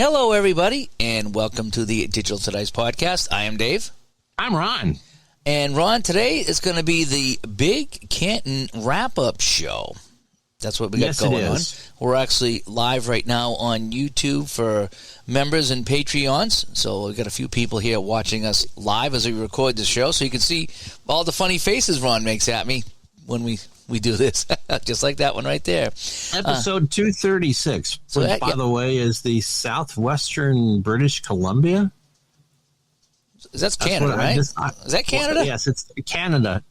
Hello, everybody, and welcome to the Digital to Dice podcast. I am Dave. I'm Ron. And Ron, today is going to be the big Canton wrap-up show. That's what we got going on. We're actually live right now on YouTube for members and Patreons. So we've got a few people here watching us live as we record the show. So you can see all the funny faces Ron makes at me when we do this. Just like that one right there. Episode 236, which, by the way, is the southwestern British Columbia. That's Canada, right? Is that Canada? Yes, it's Canada.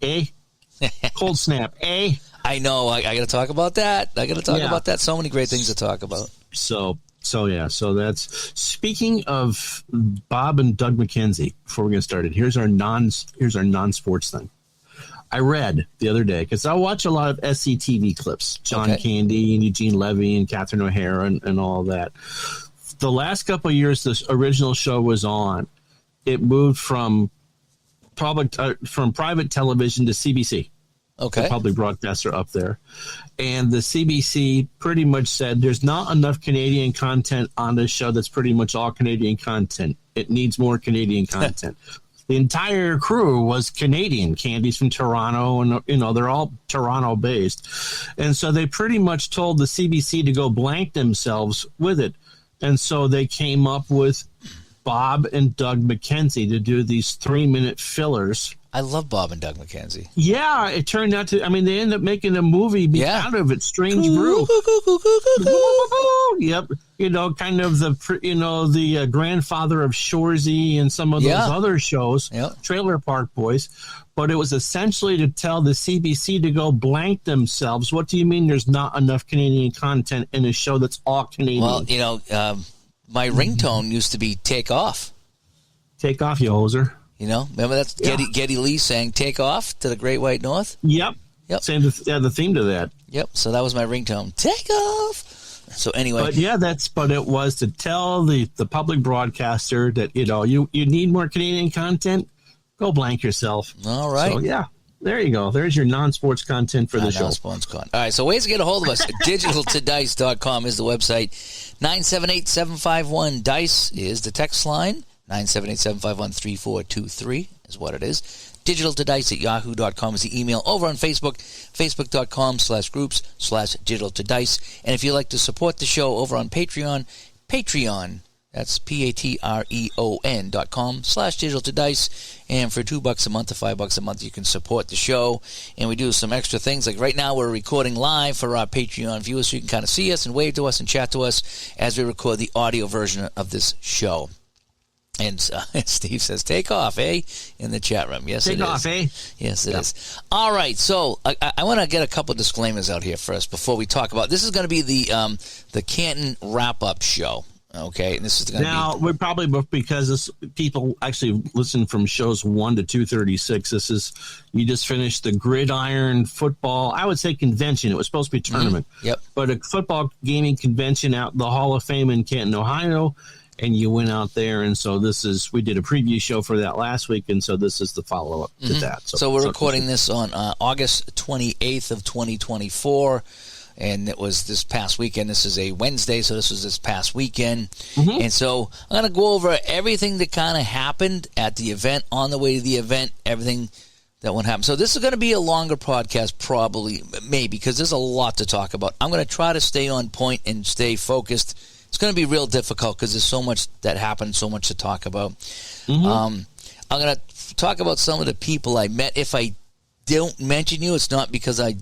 Cold snap. I know. I got to talk about that. About that. So many great things to talk about. So that's speaking of Bob and Doug McKenzie. Before we get started, here's our non-sports thing. I read the other day because I watch a lot of SCTV clips, John Candy and Eugene Levy and Catherine O'Hara and all that. The last couple of years, this original show was on. It moved from private television to CBC. Okay. The public broadcaster up there. And the CBC pretty much said there's not enough Canadian content on this show that's pretty much all Canadian content. It needs more Canadian content. The entire crew was Canadian. Candy's from Toronto, and they're all Toronto-based. And so they pretty much told the CBC to go blank themselves with it. And so they came up with Bob and Doug McKenzie to do these 3-minute fillers. I love Bob and Doug McKenzie. Yeah, it turned out to. I mean, they ended up making a movie out of it. Strange Brew. Yep, kind of the grandfather of Shoresy and some of those other shows. Yep. Trailer Park Boys. But it was essentially to tell the CBC to go blank themselves. What do you mean? There's not enough Canadian content in a show that's all Canadian? Well, my ringtone used to be "Take Off." Take off, you hoser. Remember that's Geddy Lee saying "Take Off" to the Great White North. Yep. Same. The theme to that. Yep. So that was my ringtone. Take off. So anyway, but it was to tell the public broadcaster that you need more Canadian content. Go blank yourself. All right. So there you go. There's your non-sports content for the show. Non-sports content. All right. So ways to get a hold of us. digitaltodice.com is the website. 978-751-DICE is the text line. 978-751-3423 is what it is. digitaltodice@yahoo.com is the email. Over on Facebook, facebook.com/groups/digitaltodice. And if you'd like to support the show over on Patreon, that's patreon.com/digitaltodice. And for $2 a month or $5 a month, you can support the show. And we do some extra things. Like right now, we're recording live for our Patreon viewers, so you can kind of see us and wave to us and chat to us as we record the audio version of this show. And Steve says, "Take off, eh?" in the chat room. Yes, take it off, is. Yes, it is. All right, so I want to get a couple of disclaimers out here first before we talk about this. Is going to be the Canton wrap-up show. Okay, and this is going to be we're probably because people actually listen from shows 1 to 236. This is you just finished the Gridiron Football. I would say convention. It was supposed to be a tournament. Yep, but a football gaming convention out the Hall of Fame in Canton, Ohio. And you went out there, and so we did a preview show for that last week, and so this is the follow-up to that. So we're recording this on August 28th of 2024, and it was this past weekend. This is a Wednesday, so this was this past weekend. Mm-hmm. And so I'm going to go over everything that kind of happened at the event, on the way to the event, everything that went happen. So this is going to be a longer podcast, probably, maybe, because there's a lot to talk about. I'm going to try to stay on point and stay focused. It's going to be real difficult because there's so much that happened, so much to talk about. Mm-hmm. I'm going to talk about some of the people I met. If I don't mention you, it's not because I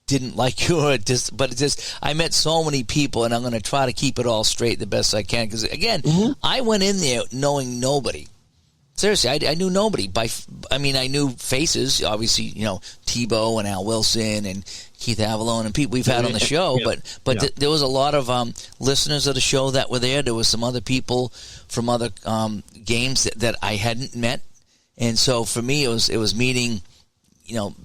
didn't like you, but it's just I met so many people, and I'm going to try to keep it all straight the best I can. Because, again, I went in there knowing nobody. Seriously, I knew nobody. I knew faces, obviously, Tebow and Al Wilson and Keith Avalone and people we've had on the show, but there was a lot of listeners of the show that were there. There was some other people from other games that I hadn't met, and so for me it was meeting,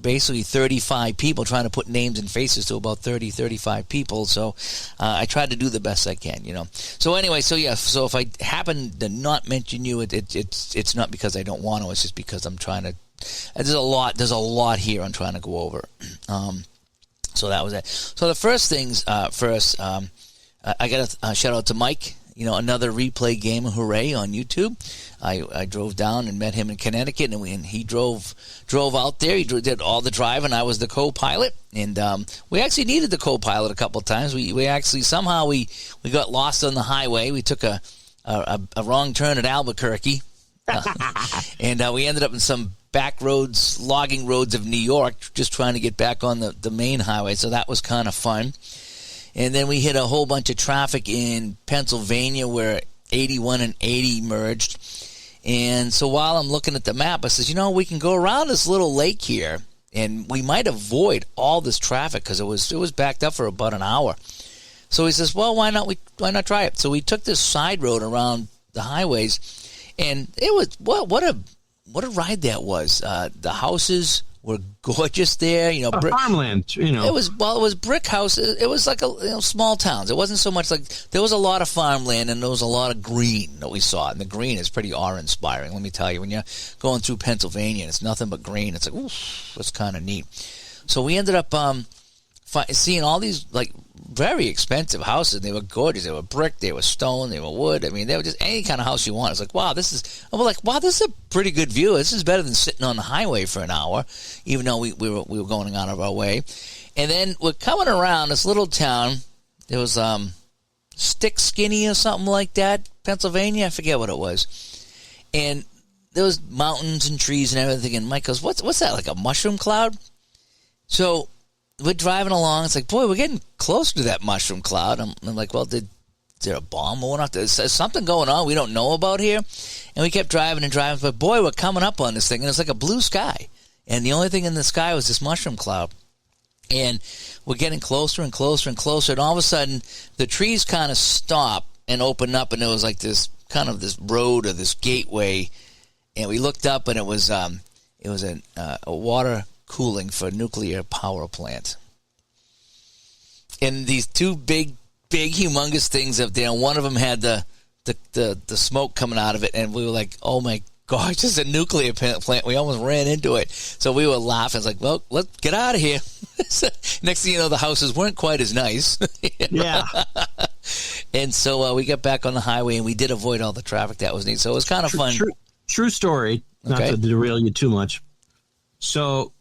basically 35 people, trying to put names and faces to about 35 people. So I tried to do the best I can, So anyway, so if I happen to not mention you, it's not because I don't want to. It's just because I'm trying to. There's a lot here I'm trying to go over. So that was it. So the first things I got a shout out to Mike another replay game of Hooray on YouTube. I drove down and met him in Connecticut, and he drove out there. He did all the driving. I was the co-pilot, and we actually needed the co-pilot a couple of times. We actually somehow we got lost on the highway. We took a wrong turn at Albuquerque, and we ended up in some back roads, logging roads of New York, just trying to get back on the main highway. So that was kind of fun. And then we hit a whole bunch of traffic in Pennsylvania where 81 and 80 merged. And so while I'm looking at the map, I says, we can go around this little lake here, and we might avoid all this traffic because it was backed up for about an hour. So he says, well, why not try it? So we took this side road around the highways, and it was what a ride that was. The houses were gorgeous there, farmland. It was brick house. It was like small towns. It wasn't so much like there was a lot of farmland and there was a lot of green that we saw, and the green is pretty awe-inspiring. Let me tell you, when you're going through Pennsylvania and it's nothing but green, it's like, ooh, that's kind of neat. So we ended up seeing all these very expensive houses. They were gorgeous. They were brick, they were stone, they were wood. I mean, they were just any kind of house you want. It's like, wow, this is a pretty good view. This is better than sitting on the highway for an hour, even though we were going out of our way. And then we're coming around this little town. There was Stick Skinny or something like that, Pennsylvania. I forget what it was. And there was mountains and trees and everything. And Mike goes, what's that, like a mushroom cloud? So we're driving along. It's like, boy, we're getting closer to that mushroom cloud. I'm like, well, is there a bomb going off? Is something going on we don't know about here? And we kept driving and driving. But, boy, we're coming up on this thing, and it's like a blue sky. And the only thing in the sky was this mushroom cloud. And we're getting closer and closer and closer. And all of a sudden, the trees kind of stop and open up, and there was like this kind of this road or this gateway. And we looked up, and it was a water cooling for a nuclear power plant. And these two big, humongous things up there, and one of them had the smoke coming out of it, and we were like, oh my gosh, this is a nuclear plant. We almost ran into it. So we were laughing. It's like, well, let's get out of here. Next thing you know, the houses weren't quite as nice. Yeah. And so we got back on the highway, and we did avoid all the traffic. That was neat. So it was kind of fun. True story, not to derail you too much. So,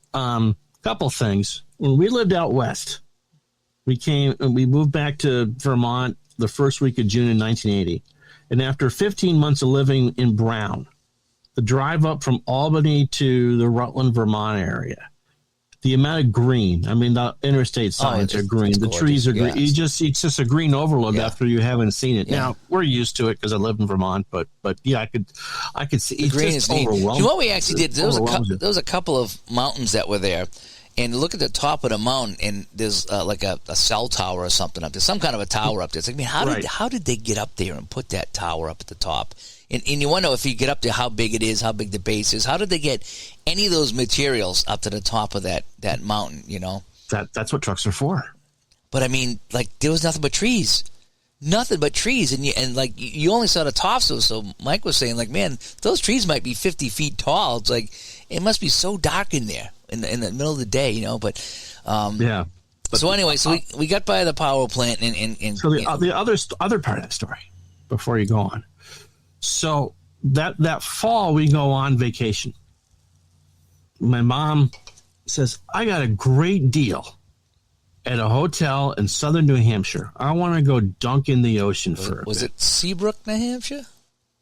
couple things. When we lived out west, we moved back to Vermont the first week of June in 1980. And after 15 months of living in Brown, the drive up from Albany to the Rutland, Vermont area, the amount of green, I mean, the interstate signs are green. The trees are green. It's just a green overload after you haven't seen it. Yeah. Now, we're used to it because I live in Vermont, but yeah, I could see. The green is neat. You know what we actually did? There was a couple of mountains that were there. And look at the top of the mountain, and there's like a cell tower or something up there, some kind of a tower up there. It's like, I mean, how did they get up there and put that tower up at the top? And you wonder if you get up there, how big it is, how big the base is. How did they get any of those materials up to the top of that mountain? That's what trucks are for. But I mean, like, there was nothing but trees. Nothing but trees, and you only saw the tops. So Mike was saying, like, man, those trees might be 50 feet tall. It's like it must be so dark in there in the middle of the day, But yeah. But so anyway, we got by the power plant, and so the other part of that story before you go on. So that fall we go on vacation. My mom says, I got a great deal at a hotel in southern New Hampshire. I want to go dunk in the ocean for a bit. Was it Seabrook, New Hampshire?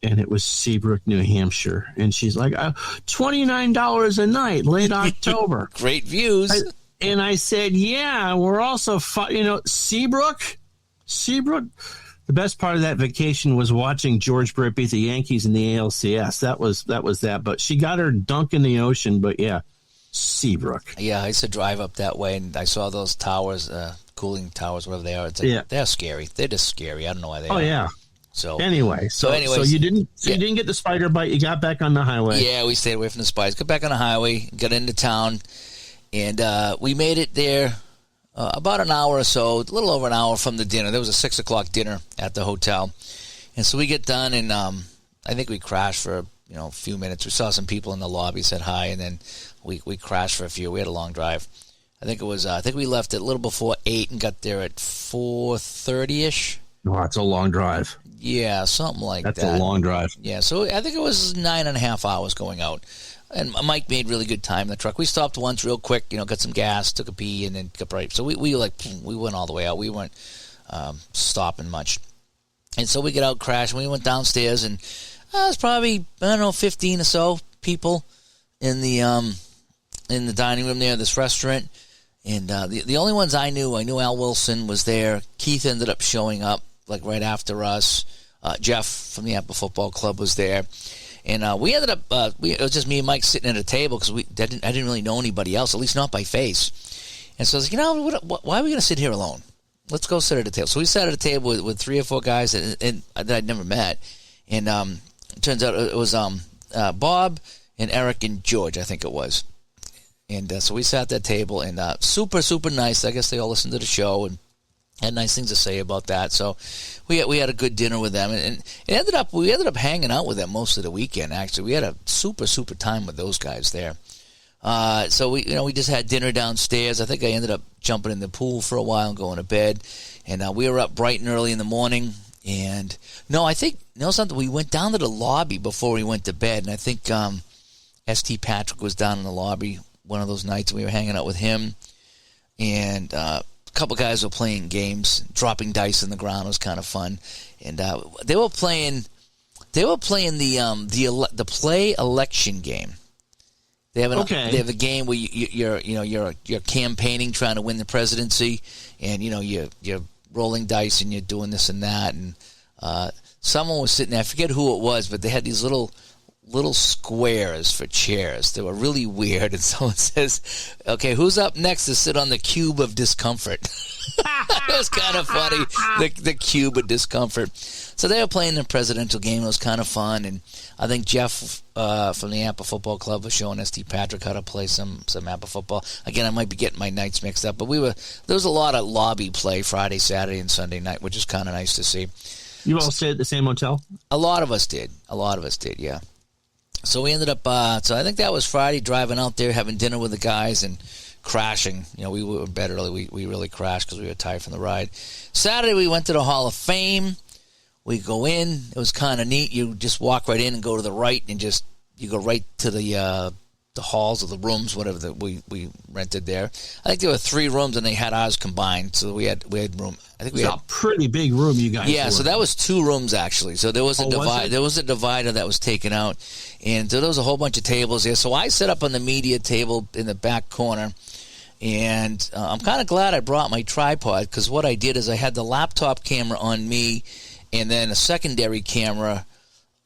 And it was Seabrook, New Hampshire. And she's like, $29 a night, late October. Great views. And I said, yeah, we're also, Seabrook. The best part of that vacation was watching George Brett beat the Yankees in the ALCS. That was that. But she got her dunk in the ocean. But yeah, Seabrook. Yeah, I used to drive up that way, and I saw those towers, cooling towers, whatever they are. It's like, they're scary. They're just scary. I don't know why they are. Oh, yeah. So anyway, so you didn't get the spider bite. You got back on the highway. Yeah, we stayed away from the spiders. Got back on the highway, got into town, and we made it there about an hour or so, a little over an hour from the dinner. There was a 6:00 dinner at the hotel, and so we get done, and I think we crashed for a few minutes. We saw some people in the lobby, said hi, and then we crashed for a few. We had a long drive. I think we left at a little before 8 and got there at 4:30ish. Oh, it's a long drive. Yeah, something like that. That's a long drive. Yeah, so I think it was 9.5 hours going out. And Mike made really good time in the truck. We stopped once real quick, got some gas, took a pee, and then got right. So we went all the way out. We weren't stopping much. And so we get out, crash, and we went downstairs, and it was probably, 15 or so people in the dining room there, this restaurant. And the only ones I knew Al Wilson was there. Keith ended up showing up like right after us. Jeff from the APBA Football Club was there. And we ended up, it was just me and Mike sitting at a table because I didn't really know anybody else, at least not by face. And so I was like, why are we going to sit here alone? Let's go sit at a table. So we sat at a table with 3 or 4 guys that I'd never met. And it turns out it was Bob and Eric and George, I think it was. And so we sat at that table, and super, super nice. I guess they all listened to the show and had nice things to say about that. So we had a good dinner with them, and we ended up hanging out with them most of the weekend. Actually, we had a super, super time with those guys there. So we just had dinner downstairs. I think I ended up jumping in the pool for a while and going to bed. And we were up bright and early in the morning. And something. We went down to the lobby before we went to bed, and I think St. Patrick was down in the lobby one of those nights, and we were hanging out with him. And a couple guys were playing games, dropping dice on the ground. It was kind of fun. And they were playing the play election game. They have a game where you're campaigning, trying to win the presidency, and you're rolling dice and you're doing this and that. And someone was sitting there, I forget who it was, but they had these little squares for chairs. They were really weird. And someone says, "Okay, who's up next to sit on the cube of discomfort?" It was kind of funny, the cube of discomfort. So they were playing the presidential game. It was kind of fun. And I think Jeff from the APBA Football Club was showing St. Patrick how to play some APBA football. Again, I might be getting my nights mixed up, but there was a lot of lobby play Friday, Saturday, and Sunday night, which is kind of nice to see. You all stayed at the same hotel? A lot of us did, yeah. So we ended up, so I think that was Friday, driving out there, having dinner with the guys, and crashing. We were in bed early. We really crashed because we were tired from the ride. Saturday, we went to the Hall of Fame. We go in. It was kind of neat. You just walk right in and go to the right, and you go right to the halls or the rooms, whatever that we rented there. I think there were 3 rooms, and they had ours combined, so we had room. I think we had a pretty big room, you guys. Yeah, were. So that was 2 rooms actually. So there was a there was a divider that was taken out, and so there was a whole bunch of tables there. So I set up on the media table in the back corner, and I'm kind of glad I brought my tripod, because what I did is I had the laptop camera on me, and then a secondary camera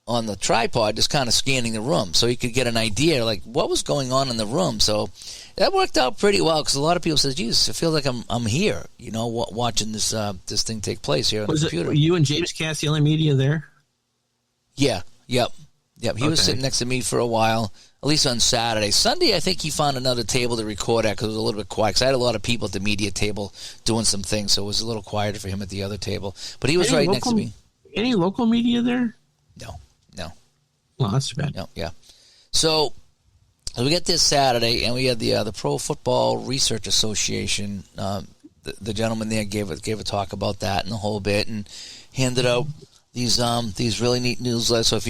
on the tripod, just kind of scanning the room, so you could get an idea like what was going on in the room. So that worked out pretty well, because a lot of people said, "Jesus, I feel like I'm here, watching this thing take place here on the computer." Were you and James Cass the only media there? Yeah, yep. He was sitting next to me for a while, at least on Saturday. Sunday, I think he found another table to record at because it was a little bit quiet. Because I had a lot of people at the media table doing some things, so it was a little quieter for him at the other table. But he was right next to me. Any local media there? No. Well, that's too bad. No, yeah. So we get this Saturday, and we had the Pro Football Research Association. The gentleman there gave a talk about that and the whole bit, and handed out these really neat newsletters. So if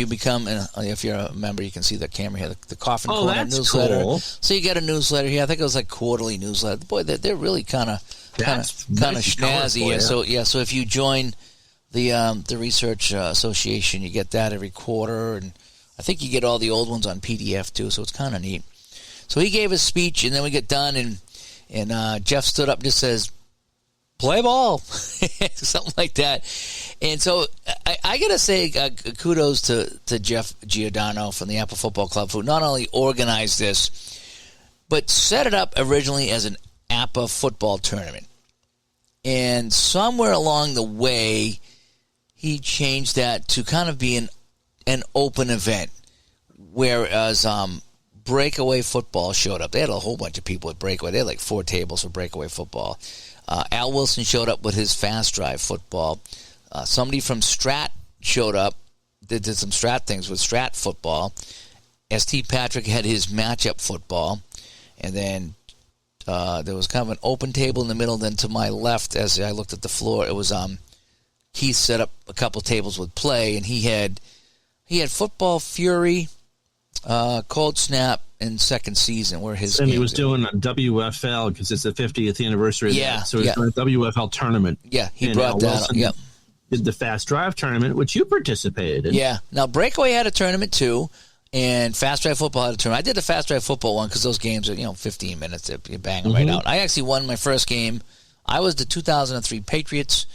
you're a member, you can see the camera here, the Coffin Corner newsletter. Cool. So you get a newsletter here. I think it was like quarterly newsletter. Boy, they're really kind of snazzy. So if you join the Research Association, you get that every quarter, and I think you get all the old ones on PDF too, so it's kind of neat. So he gave a speech, and then we get done, and Jeff stood up and just says, "Play ball," something like that. And so I got to say kudos to Jeff Giordano from the APBA Football Club, who not only organized this, but set it up originally as an APBA football tournament. And somewhere along the way, he changed that to kind of be an open event, whereas Breakaway Football showed up. They had a whole bunch of people at Breakaway. They had like 4 tables for Breakaway Football. Al Wilson showed up with his Fast Drive Football. Somebody from Strat showed up, did some Strat things with Strat Football. St. Patrick had his Matchup Football. And then there was kind of an open table in the middle. Then to my left, as I looked at the floor, it was Keith set up a couple tables with play, and he had Football Fury, Cold Snap, and Second Season were his. And he was doing a WFL because it's the 50th anniversary. Of that. So he was doing a WFL tournament. Yeah, he brought that up. Yep. Did the Fast Drive tournament, which you participated in. Yeah. Now, Breakaway had a tournament, too, and Fast Drive Football had a tournament. I did the Fast Drive Football one because those games are, 15 minutes. You bang them right out. I actually won my first game. I was the 2003 Patriots.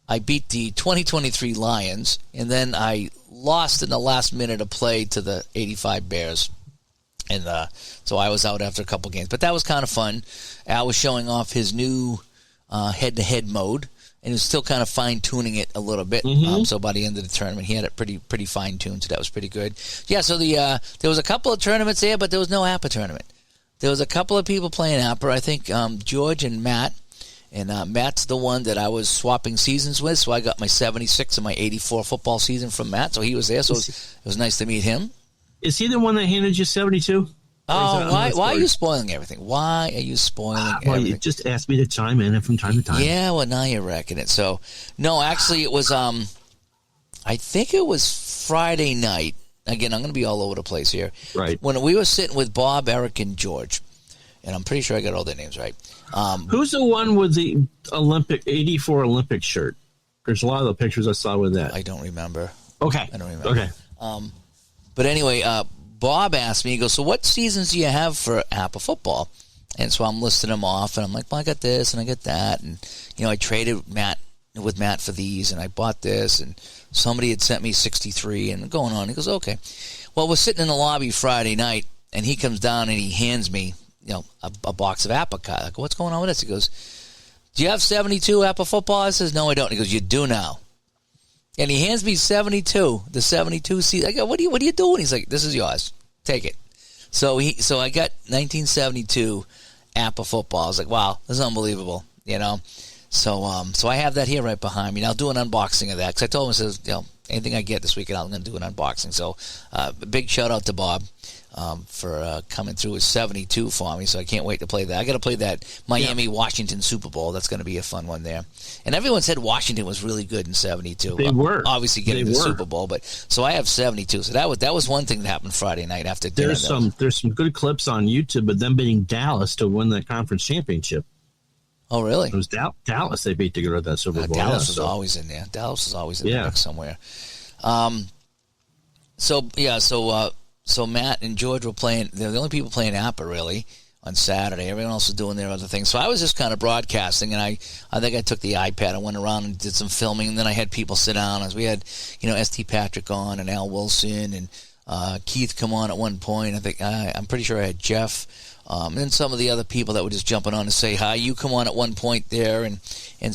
I beat the 2023 Lions, and then I lost in the last minute of play to the 85 Bears. And so I was out after a couple games. But that was kind of fun. Al was showing off his new head-to-head mode, and he was still kind of fine-tuning it a little bit. So by the end of the tournament, he had it pretty fine-tuned, so that was pretty good. Yeah, so there was a couple of tournaments there, but there was no APBA tournament. There was a couple of people playing APBA. I think George and Matt. And Matt's the one that I was swapping seasons with, so I got my 76 and my 84 football season from Matt, so he was there, so it was nice to meet him. Is he the one that handed you 72? Oh, why are you spoiling everything? Why are you spoiling everything? You just asked me to chime in from time to time. Yeah, well, now you're wrecking it. So, no, actually, it was, I think it was Friday night. Again, I'm going to be all over the place here. Right. When we were sitting with Bob, Eric, and George, and I'm pretty sure I got all their names right. Who's the one with the 84 Olympic shirt? There's a lot of the pictures I saw with that. I don't remember. Okay. I don't remember. Okay. But anyway, Bob asked me, he goes, so what seasons do you have for APBA football? And so I'm listing them off, and I'm like, well, I got this, and I got that. And, I traded with Matt for these, and I bought this, and somebody had sent me 63, and going on. He goes, okay. Well, we're sitting in the lobby Friday night, and he comes down, and he hands me, a box of APBA cards. I go, what's going on with this? He goes, do you have 72 APBA football? I says, no, I don't. He goes, you do now. And he hands me 72, the 72 season. I go, what are you doing? He's like, this is yours. Take it. So I got 1972 APBA football. I was like, wow, this is unbelievable, So I have that here right behind me. Now I'll do an unboxing of that because I told him, I says, anything I get this weekend, I'm going to do an unboxing. So big shout out to Bob for coming through with 72 for me. So I can't wait to play that. I got to play that Miami-Washington Super Bowl. That's going to be a fun one there. And everyone said Washington was really good in 72. They were. Obviously getting the Super Bowl. But so I have 72. So that was one thing that happened Friday night after dinner. There's some good clips on YouTube of them beating Dallas to win the conference championship. Oh, really? It was Dallas they beat to go to that Super Bowl. Dallas was always in there. Dallas was always in the mix somewhere. So Matt and George were playing. They're the only people playing APBA, really, on Saturday. Everyone else was doing their other things. So I was just kind of broadcasting, and I think I took the iPad and went around and did some filming, and then I had people sit down. As we had, S.T. Patrick on and Al Wilson and Keith come on at one point. I think I'm pretty sure I had Jeff. And then some of the other people that were just jumping on to say hi. You come on at one point there and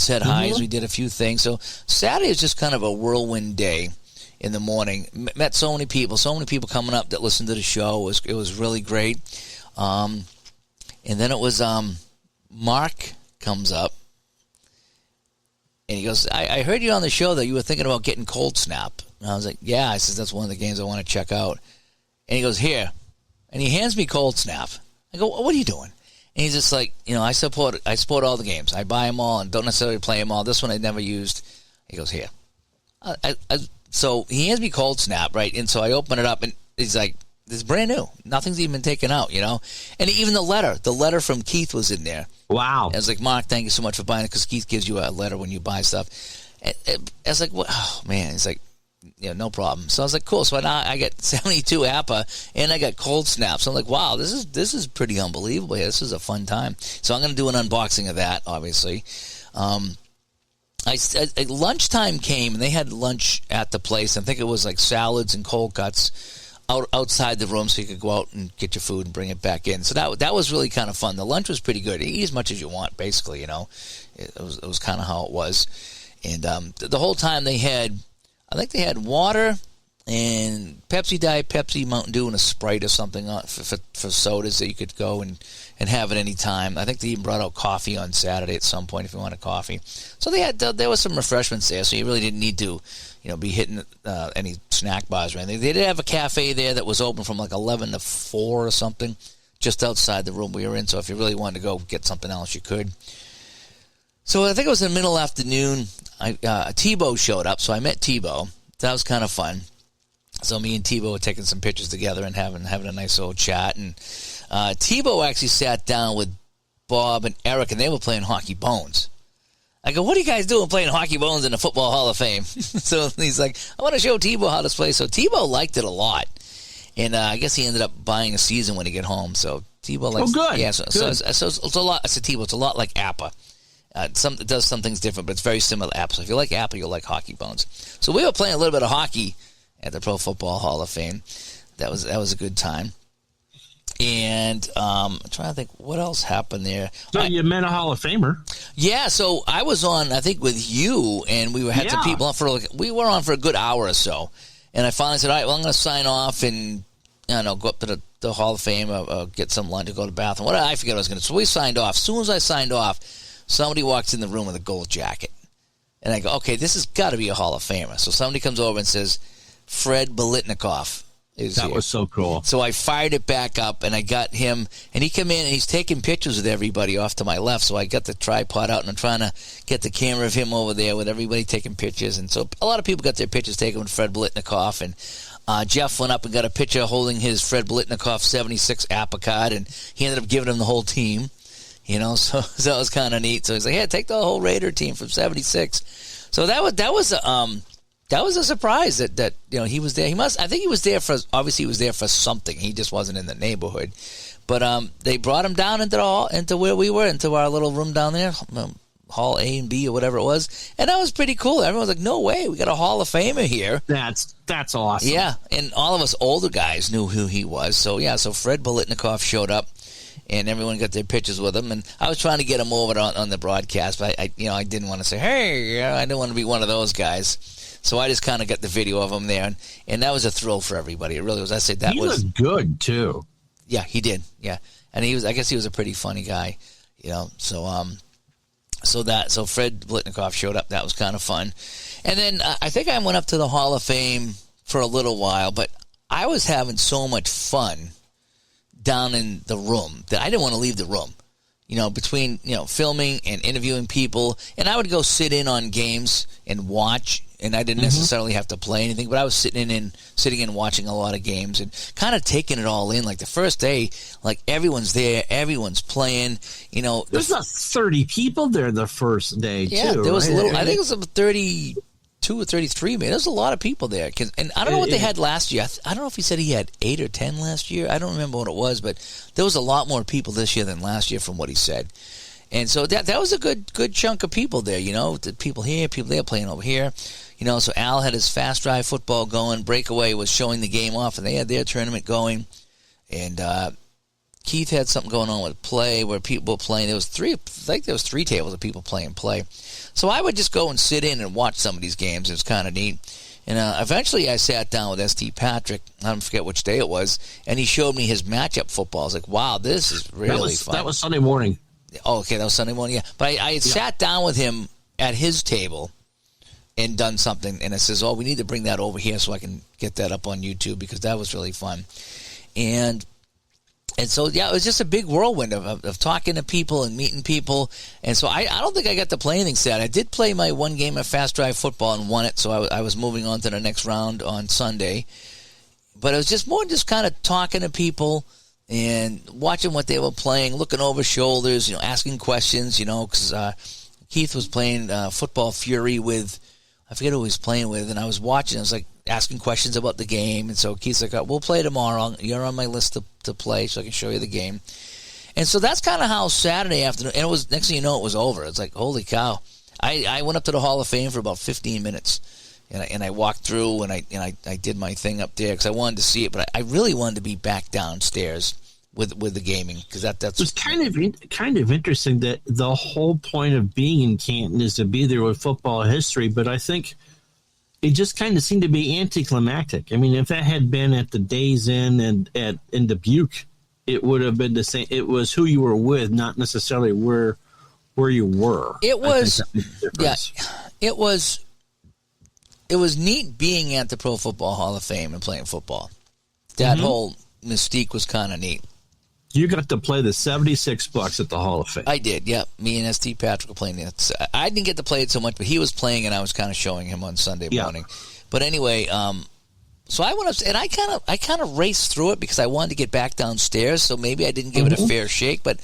said hi as we did a few things. So Saturday is just kind of a whirlwind day in the morning. Met so many people coming up that listened to the show. It was really great. And then it was Mark comes up. And he goes, I heard you on the show that you were thinking about getting Cold Snap. And I was like, yeah. I said, that's one of the games I want to check out. And he goes, here. And he hands me Cold Snap. I go, what are you doing? And he's just like, I support all the games. I buy them all and don't necessarily play them all. This one I never used. He goes, here. So he hands me Cold Snap, right? And so I open it up, and he's like, this is brand new. Nothing's even been taken out, And even the letter from Keith was in there. Wow. And I was like, Mark, thank you so much for buying it, because Keith gives you a letter when you buy stuff. And I was like, what? Oh, man. He's like, no problem. So I was like, cool. So now I got 72 APBA, and I got Cold Snap. So I'm like, wow, this is pretty unbelievable. This is a fun time. So I'm going to do an unboxing of that, obviously. Lunchtime came, and they had lunch at the place. I think it was like salads and cold cuts outside the room, so you could go out and get your food and bring it back in. So that was really kind of fun. The lunch was pretty good. Eat as much as you want, basically. It was kind of how it was. And the whole time they had water and Pepsi, Diet Pepsi, Mountain Dew, and a Sprite or something for sodas that you could go and have at any time. I think they even brought out coffee on Saturday at some point if you wanted coffee. So there was some refreshments there, so you really didn't need to, be hitting any snack bars or anything. They did have a cafe there that was open from like 11 to 4 or something, just outside the room we were in. So if you really wanted to go get something else, you could. So I think it was in the middle afternoon. Tebow showed up, so I met Tebow. That was kind of fun. So me and Tebow were taking some pictures together and having a nice old chat. And Tebow actually sat down with Bob and Eric, and they were playing Hockey Bones. I go, what are you guys doing playing Hockey Bones in the Football Hall of Fame? So he's like, I want to show Tebow how to play. So Tebow liked it a lot. And I guess he ended up buying a season when he got home. So Tebow likes. Oh, good. Yeah, so it's a lot. I said Tebow, it's a lot like APBA. It does some things different, but it's very similar to APBA. So if you like APBA, you'll like Hockey Bones. So we were playing a little bit of hockey at the Pro Football Hall of Fame. That was a good time. And I'm trying to think what else happened there. So you met a Hall of Famer. Yeah, so I was on, I think, with you, and we had some people on we were on for a good hour or so. And I finally said, all right, well, I'm going to sign off and, I don't know, go up to the Hall of Fame, get some lunch, go to the bathroom. I forget what I was going to do. So we signed off. As soon as I signed off, somebody walks in the room with a gold jacket. And I go, okay, this has got to be a Hall of Famer. So somebody comes over and says, Fred Biletnikoff is That here. was so cool. So I fired it back up, and I got him, and he came in, and he's taking pictures with everybody off to my left. So I got the tripod out, and I'm trying to get the camera of him over there with everybody taking pictures. And so a lot of people got their pictures taken with Fred Biletnikoff, and Jeff went up and got a picture holding his Fred Biletnikoff 76 APBA card, and he ended up giving him the whole team. So that was kind of neat. So he's like, "Yeah, take the whole Raider team from '76." So that was a surprise that he was there. I think he was there for something. He just wasn't in the neighborhood. But they brought him down into where we were, into our little room down there, Hall A and B or whatever it was, and that was pretty cool. Everyone was like, "No way, we got a Hall of Famer here." That's awesome. Yeah, and all of us older guys knew who he was. So so Fred Biletnikoff showed up. And everyone got their pictures with him, and I was trying to get him over on the broadcast, but I didn't want to say, "Hey," I didn't want to be one of those guys, so I just kind of got the video of him there, and that was a thrill for everybody. It really was. I said that he was good too. Yeah, he did. Yeah, and I guess he was a pretty funny guy, So Fred Biletnikoff showed up. That was kind of fun, and then I think I went up to the Hall of Fame for a little while, but I was having so much fun down in the room that I didn't want to leave the room, between, filming and interviewing people. And I would go sit in on games and watch, and I didn't necessarily have to play anything, but I was sitting in watching a lot of games and kind of taking it all in. Like the first day, like everyone's there, everyone's playing, There's not 30 people there the first day, yeah, too. There was right? a little, I think it was 32 or 33, man. There's a lot of people there. And I don't know what they had last year. I don't know if he said he had 8 or 10 last year. I don't remember what it was, but there was a lot more people this year than last year from what he said. And so that was a good chunk of people there, the people here, people there playing over here. So Al had his fast drive football going. Breakaway was showing the game off, and they had their tournament going. And Keith had something going on with play where people were playing. There was 3 tables of people playing play. So I would just go and sit in and watch some of these games. It was kind of neat. And eventually I sat down with St. Patrick. I don't forget which day it was. And he showed me his matchup football. I was like, wow, this is really fun. That was Sunday morning. Oh, okay, that was Sunday morning, yeah. But I had sat down with him at his table and done something. And I says, we need to bring that over here so I can get that up on YouTube because that was really fun. And so, it was just a big whirlwind of talking to people and meeting people. And so I don't think I got to play anything sad. I did play my one game of fast drive football and won it, so I was moving on to the next round on Sunday. But it was just more kind of talking to people and watching what they were playing, looking over shoulders, asking questions, because Keith was playing Football Fury with, I forget who he was playing with, and I was watching. I was like asking questions about the game, and so Keith's like, "We'll play tomorrow. You're on my list to play, so I can show you the game." And so that's kind of how Saturday afternoon. And it was, next thing you know, it was over. It's like, holy cow! I went up to the Hall of Fame for about 15 minutes, and I walked through and I did my thing up there because I wanted to see it, but I really wanted to be back downstairs with the gaming because that's it's kind of interesting that the whole point of being in Canton is to be there with football history, but I think it just kind of seemed to be anticlimactic. I mean, if that had been at the Days Inn and in Dubuque, it would have been the same. It was who you were with, not necessarily where you were. It was, it was neat being at the Pro Football Hall of Fame and playing football. That whole mystique was kind of neat. You got to play the $76 at the Hall of Fame. I did, yeah. Me and St. Patrick were playing it. I didn't get to play it so much, but he was playing, and I was kind of showing him on Sunday morning. But anyway, so I went up, and I kind of raced through it because I wanted to get back downstairs. So maybe I didn't give it a fair shake, but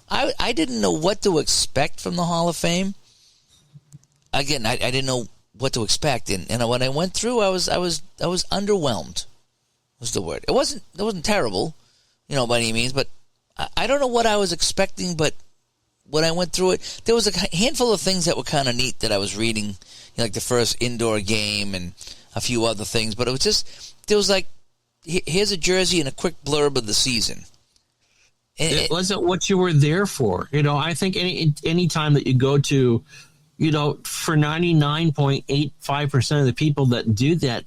I didn't know what to expect from the Hall of Fame. Again, I didn't know what to expect, and when I went through, I was underwhelmed. Was the word? It wasn't terrible, by any means, but I don't know what I was expecting. But when I went through it, there was a handful of things that were kind of neat that I was reading, like the first indoor game and a few other things. But it was just, there was like, here's a jersey and a quick blurb of the season. It wasn't what you were there for. I think any time that you go to, for 99.85% of the people that do that,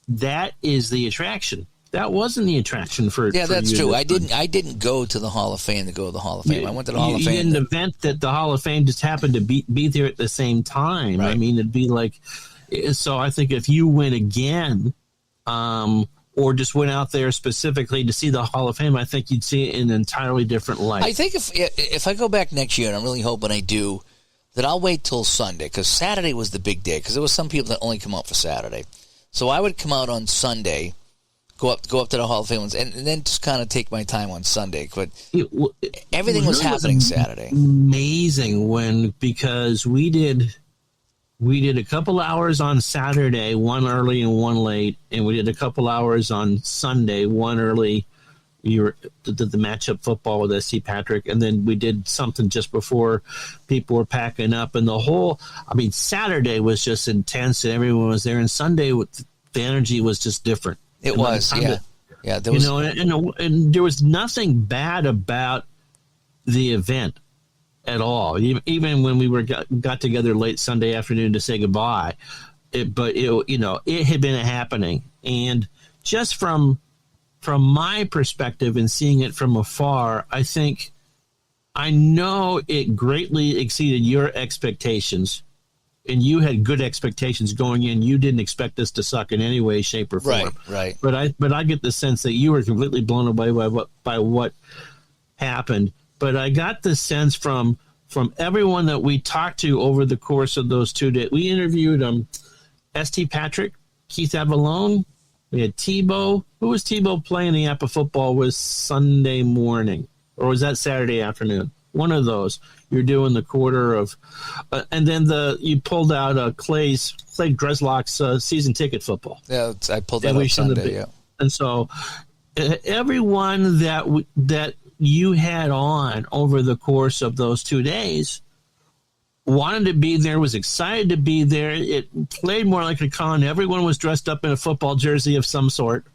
that is the attraction. That wasn't the attraction for. Yeah, for that's you. true. I didn't go to the Hall of Fame to go to the Hall of Fame. I went to the Hall of Fame. You didn't event that the Hall of Fame just happened to be there at the same time. Right. I mean, it'd be like. So I think if you went again, or just went out there specifically to see the Hall of Fame, I think you'd see it in an entirely different light. I think if I go back next year, and I'm really hoping I do, that I'll wait till Sunday, because Saturday was the big day, because there was some people that only come out for Saturday. So I would come out on Sunday, go up to the Hall of Fame, and then just kind of take my time on Sunday. But everything was happening Saturday. Amazing because we did a couple hours on Saturday, one early and one late, and we did a couple hours on Sunday, one early. You did the matchup football with St. Patrick, and then we did something just before people were packing up. And Saturday was just intense, and everyone was there. And Sunday, the energy was just different. It was, yeah. There was, and there was nothing bad about the event at all. Even when we got together late Sunday afternoon to say goodbye, it had been happening, and just from my perspective and seeing it from afar, I know it greatly exceeded your expectations, and you had good expectations going in. You didn't expect this to suck in any way, shape, or form. Right. But I get the sense that you were completely blown away by what happened. But I got the sense from everyone that we talked to over the course of those 2 days. We interviewed St. Patrick, Keith Avalone. We had Tebow. Who was Tebow playing the APBA football was Sunday morning? Or was that Saturday afternoon? One of those. You're doing the quarter of and then you pulled out Clay Dresloc's season ticket football. Yeah, I pulled that up Sunday, yeah. And so everyone that you had on over the course of those 2 days wanted to be there, was excited to be there. It played more like a con. Everyone was dressed up in a football jersey of some sort.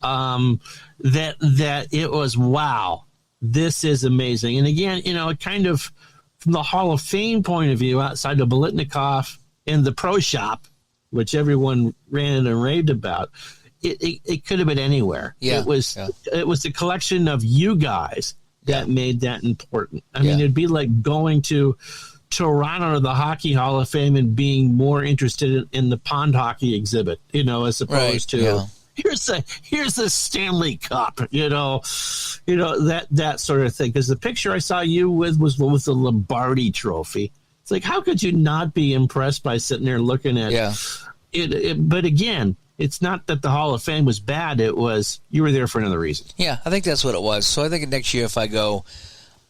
That it was, wow, this is amazing. And again, it kind of, from the Hall of Fame point of view, outside of Bolitnikoff and the pro shop, which everyone ran and raved about, it could have been anywhere. Yeah, it was the collection of you guys that made that important. I mean, it'd be like going to Toronto to the Hockey Hall of Fame and being more interested in the pond hockey exhibit, as opposed to here's the Stanley Cup, that sort of thing. Because the picture I saw you with was with the Lombardi Trophy. It's like, how could you not be impressed by sitting there looking at it? But again, it's not that the Hall of Fame was bad. It was you were there for another reason. Yeah, I think that's what it was. So I think next year if I go,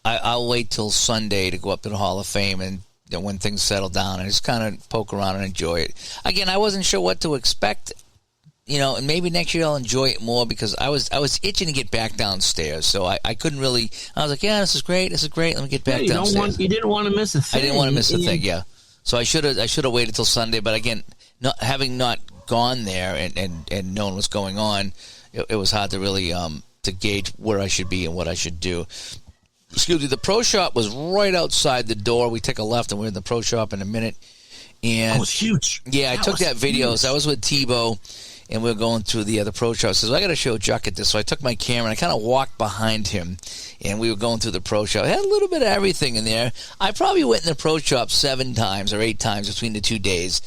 I'll wait till Sunday to go up to the Hall of Fame, and when things settle down, and just kind of poke around and enjoy it. Again, I wasn't sure what to expect, and maybe next year I'll enjoy it more, because I was itching to get back downstairs, so I couldn't really. I was like, yeah, this is great, let me get back downstairs. You didn't want to miss a thing. I didn't want to miss a thing, yeah. So I should have waited till Sunday, but again, having not gone there and known what's going on, it was hard to really to gauge where I should be and what I should do. Excuse me, the pro shop was right outside the door. We take a left and we're in the pro shop in a minute. And that was huge. Yeah, I took that video. So I was with Tebow, and we were going through the pro shop. So I got to show Juck at this. So I took my camera and I kind of walked behind him, and we were going through the pro shop. It had a little bit of everything in there. I probably went in the pro shop 7 times or 8 times between the 2 days.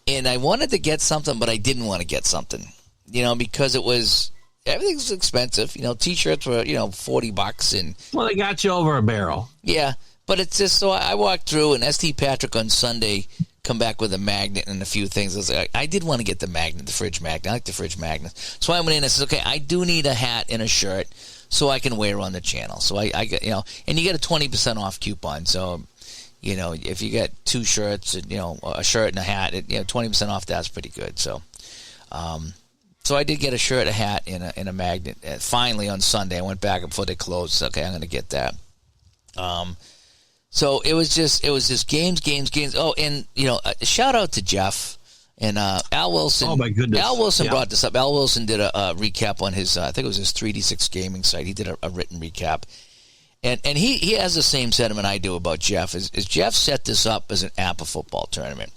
And I wanted to get something, but I didn't want to get something, because it was everything's expensive. T-shirts were, $40 and. Well, they got you over a barrel. Yeah, but it's just so I walked through and St. Patrick on Sunday come back with a magnet and a few things. I was like, I did want to get the magnet, the fridge magnet. I like the fridge magnet. So I went in and said, okay, I do need a hat and a shirt so I can wear on the channel. So I get, and you get a 20% off coupon. So, if you get 2 shirts and, a shirt and a hat, 20% off, that's pretty good. So, so I did get a shirt, a hat, and a magnet. Finally on Sunday, I went back before they closed. Okay, I'm going to get that. So it was just games. Oh, and a shout out to Jeff and Al Wilson. Oh my goodness! Al Wilson brought this up. Al Wilson did a recap on his, I think it was his 3D6 gaming site. He did a written recap, and he has the same sentiment I do about Jeff. Is Jeff set this up as an APBA football tournament,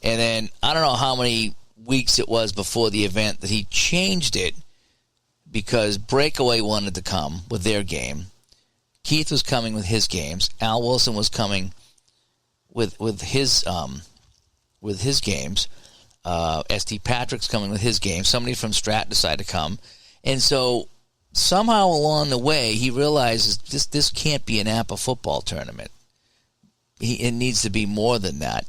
and then I don't know how many weeks it was before the event that he changed it because Breakaway wanted to come with their game. Keith was coming with his games. Al Wilson was coming with his games. St. Patrick's coming with his games. Somebody from Strat decided to come, and so somehow along the way he realizes this can't be an APBA football tournament. It needs to be more than that,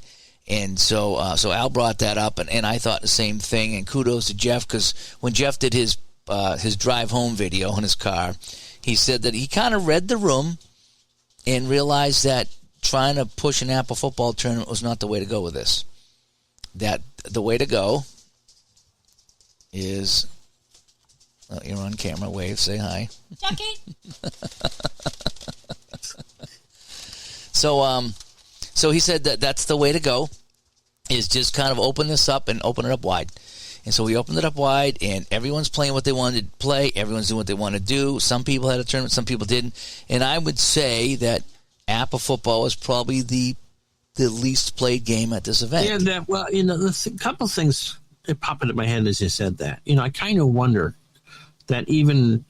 and so Al brought that up, and I thought the same thing. And kudos to Jeff because when Jeff did his drive home video in his car. He said that he kind of read the room and realized that trying to push an APBA football tournament was not the way to go with this. That the way to go is, you're on camera, wave, say hi. Jackie. So he said that's the way to go, is just kind of open this up and open it up wide. And so we opened it up wide, and everyone's playing what they wanted to play. Everyone's doing what they want to do. Some people had a tournament, some people didn't. And I would say that APBA football was probably the least played game at this event. Yeah, a couple things that popped into my head as you said that. I kind of wonder that even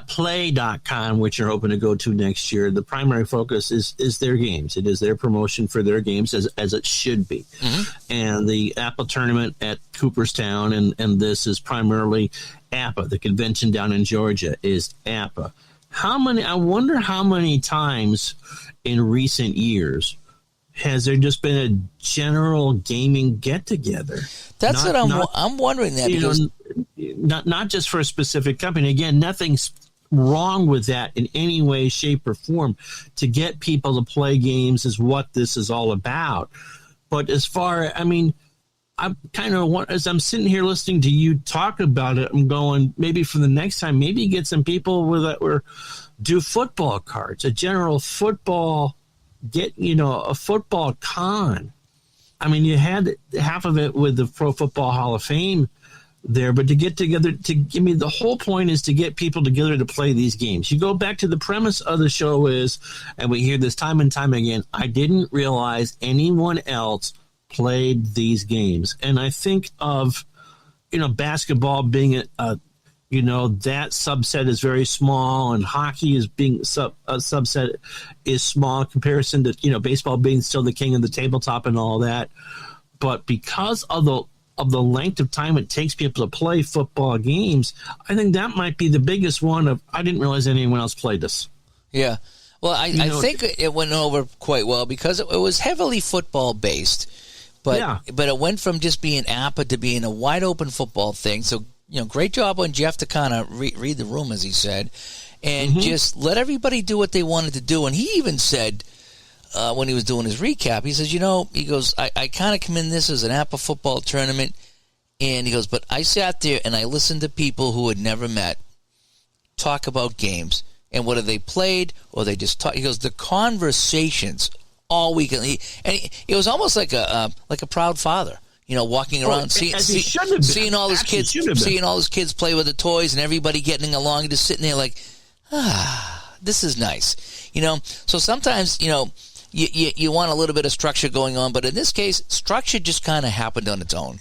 play.com, which you're hoping to go to next year, the primary focus is their games. It is their promotion for their games as it should be. Mm-hmm. And the APBA tournament at Cooperstown and this is primarily APBA. The convention down in Georgia is APBA. I wonder how many times in recent years has there just been a general gaming get together? That's what I'm wondering that because not just for a specific company. Again, nothing's wrong with that in any way, shape, or form. To get people to play games is what this is all about. But I'm kind of, as I'm sitting here listening to you talk about it, I'm going, maybe for the next time, maybe get some people do football cards, a general football, a football con. You had half of it with the Pro Football Hall of Fame there, but to get together, the whole point is to get people together to play these games. You go back to the premise of the show is, and we hear this time and time again, I didn't realize anyone else played these games. And I think of, basketball being that subset is very small, and hockey is being a subset is small in comparison to, baseball being still the king of the tabletop and all that. But because of the length of time it takes people to play football games, I think that might be the biggest one of, I didn't realize anyone else played this. Yeah. Well, I think it went over quite well because it was heavily football based, but it went from just being APBA to being a wide open football thing. So, great job on Jeff to kind of read the room, as he said, and just let everybody do what they wanted to do. And he even said, when he was doing his recap, he says, he goes, I kind of come in this as an APBA football tournament, and he goes, but I sat there and I listened to people who had never met talk about games and whether they played or they just talked. He goes, the conversations all weekend, it was almost like a proud father. Walking around, seeing all his kids play with the toys, and everybody getting along, and just sitting there like, this is nice, So sometimes, you want a little bit of structure going on, but in this case, structure just kind of happened on its own,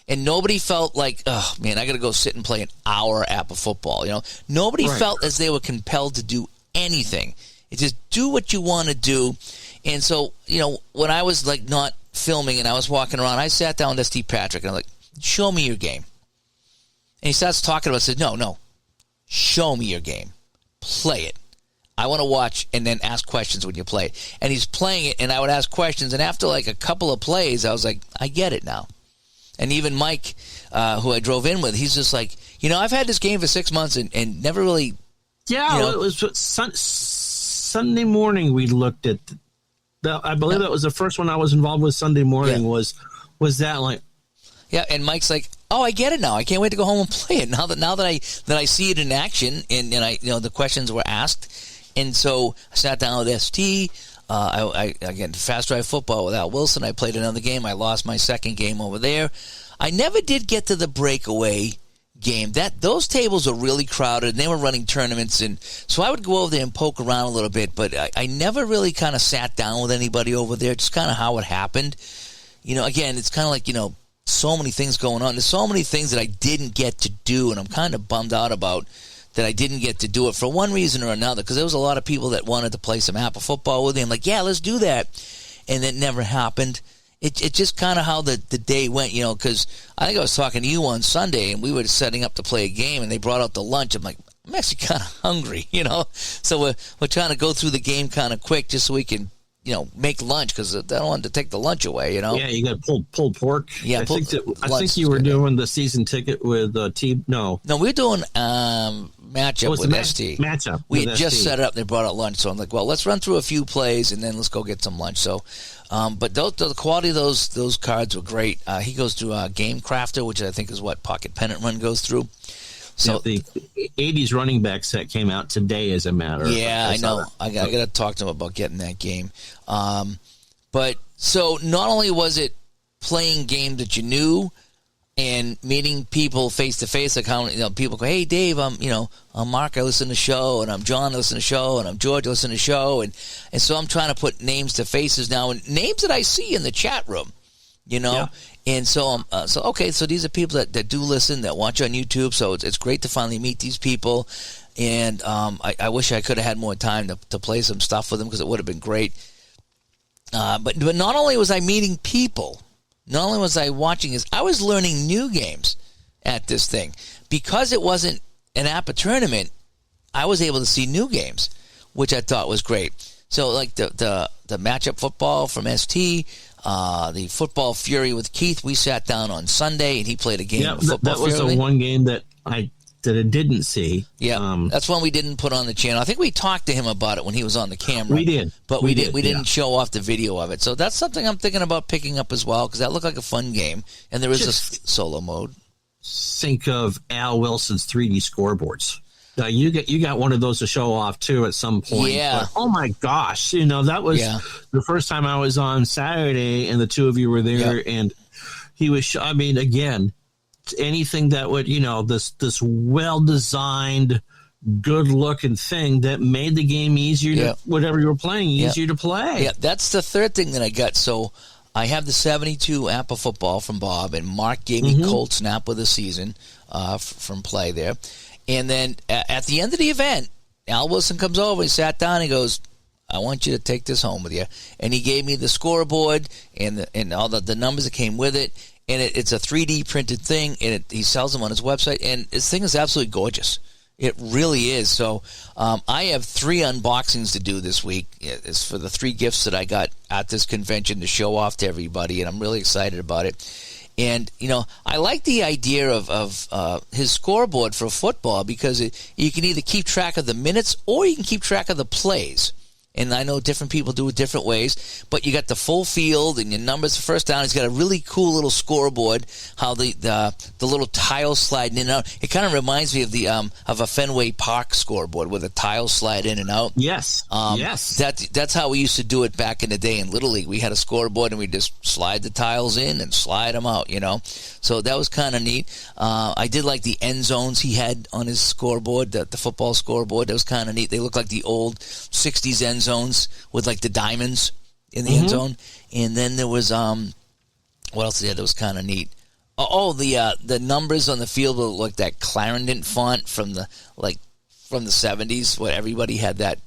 and nobody felt like, oh man, I got to go sit and play an hour APBA football. Nobody felt as they were compelled to do anything. It's just do what you want to do, and so when I was like not filming and I was walking around, I sat down to Steve Patrick and I'm like, show me your game. And he starts talking about it. I said, no, show me your game. Play it. I want to watch and then ask questions when you play it. And he's playing it, and I would ask questions, and after like a couple of plays, I was like, I get it now. And even Mike, who I drove in with, he's just like, I've had this game for 6 months and never really. Yeah, it was Sunday morning we looked at. I believe that was the first one I was involved with Sunday morning. Yeah. Was that like. Yeah, and Mike's like, "Oh, I get it now. I can't wait to go home and play it now that I see it in action and I the questions were asked." And so I sat down with ST. I again, Fast Drive Football with Al Wilson. I played another game. I lost my second game over there. I never did get to the breakaway game. Those tables are really crowded, and they were running tournaments. And so I would go over there and poke around a little bit, but I never really kind of sat down with anybody over there, just kind of how it happened. Again, it's kind of like, so many things going on. There's so many things that I didn't get to do, and I'm kind of bummed out about that I didn't get to do it for one reason or another, because there was a lot of people that wanted to play some APBA football with me. I'm like, yeah, let's do that. And it never happened. It just kind of how the day went, because I think I was talking to you on Sunday, and we were setting up to play a game, and they brought out the lunch. I'm like, I'm actually kind of hungry, So we're trying to go through the game kind of quick just so we can, make lunch, because I don't want to take the lunch away, Yeah, you got pulled pork. Yeah, I think you were doing the season ticket with No, we were doing matchup with ST. Matchup. We had just set it up. They brought out lunch, so I'm like, well, let's run through a few plays and then let's go get some lunch. So, but the quality of those cards were great. He goes through Game Crafter, which I think is what Pocket Pennant Run goes through. So the 80s running back set came out today, as a matter. Yeah, I know. I got to talk to him about getting that game. But so not only was it playing games that you knew and meeting people face to face, like how people go, "Hey, Dave, I'm Mark. I listen to the show, and I'm John. I listen to the show, and I'm George. I listen to the show." And so I'm trying to put names to faces now, and names that I see in the chat room. Yeah. And so okay, so these are people that do listen, that watch on YouTube. So it's great to finally meet these people, and I wish I could have had more time to play some stuff with them, because it would have been great. But not only was I meeting people, not only was I watching this, I was learning new games at this thing, because it wasn't an APBA tournament. I was able to see new games, which I thought was great. So like the matchup football from ST. The Football Fury with Keith, we sat down on Sunday, and he played a game of Football Fury. That was the one game that I didn't see. Yeah, that's one we didn't put on the channel. I think we talked to him about it when he was on the camera. We did. But we didn't show off the video of it. So that's something I'm thinking about picking up as well, because that looked like a fun game, and there is a solo mode. Think of Al Wilson's 3D scoreboards. You got one of those to show off too at some point. Yeah. But, oh my gosh! That was the first time I was on Saturday, and the two of you were there, and he was. I mean, again, anything that would this well designed, good looking thing that made the game easier to whatever you were playing easier to play. Yeah, that's the third thing that I got. So I have the 72 APBA football from Bob, and Mark gave me Cold Snap with a season from play there. And then at the end of the event, Al Wilson comes over, he sat down, and he goes, I want you to take this home with you. And he gave me the scoreboard and all the numbers that came with it. And it's a 3D printed thing, and he sells them on his website. And this thing is absolutely gorgeous. It really is. So I have 3 unboxings to do this week. It's for the 3 gifts that I got at this convention to show off to everybody, and I'm really excited about it. And, I like the idea of his scoreboard for football, because you can either keep track of the minutes or you can keep track of the plays. And I know different people do it different ways, but you got the full field and your numbers first down. He's got a really cool little scoreboard, how the little tiles sliding in and out. It kind of reminds me of a Fenway Park scoreboard where the tiles slide in and out. Yes. Yes. That's how we used to do it back in the day in Little League. We had a scoreboard and we just slide the tiles in and slide them out, So that was kind of neat. I did like the end zones he had on his scoreboard, the football scoreboard. That was kind of neat. They look like the old 60s end zones with like the diamonds in the end zone. And then there was what else there that was kind of neat? The numbers on the field look like that Clarendon font from the from the 70s, where everybody had that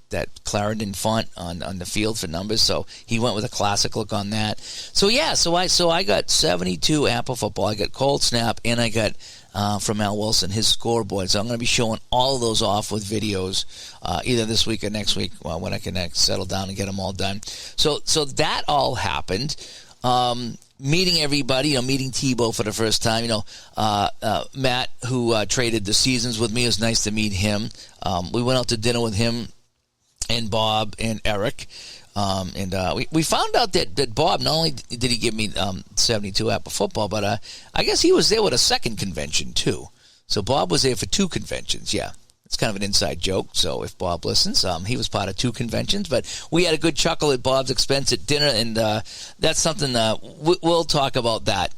Clarendon font on the field for numbers. So he went with a classic look on that. So I got 72 APBA football. I got Cold Snap, and I got from Al Wilson his scoreboard. So I'm going to be showing all of those off with videos either this week or next week when I can settle down and get them all done. So that all happened. Meeting everybody, meeting Tebow for the first time. Matt, who traded the seasons with me, it was nice to meet him. We went out to dinner with him and Bob and Eric. We found out that Bob, not only did he give me 72 APBA football, but I guess he was there with a second convention too. So Bob was there for 2 conventions, yeah. It's kind of an inside joke, so if Bob listens, he was part of 2 conventions. But we had a good chuckle at Bob's expense at dinner, and that's something we'll talk about that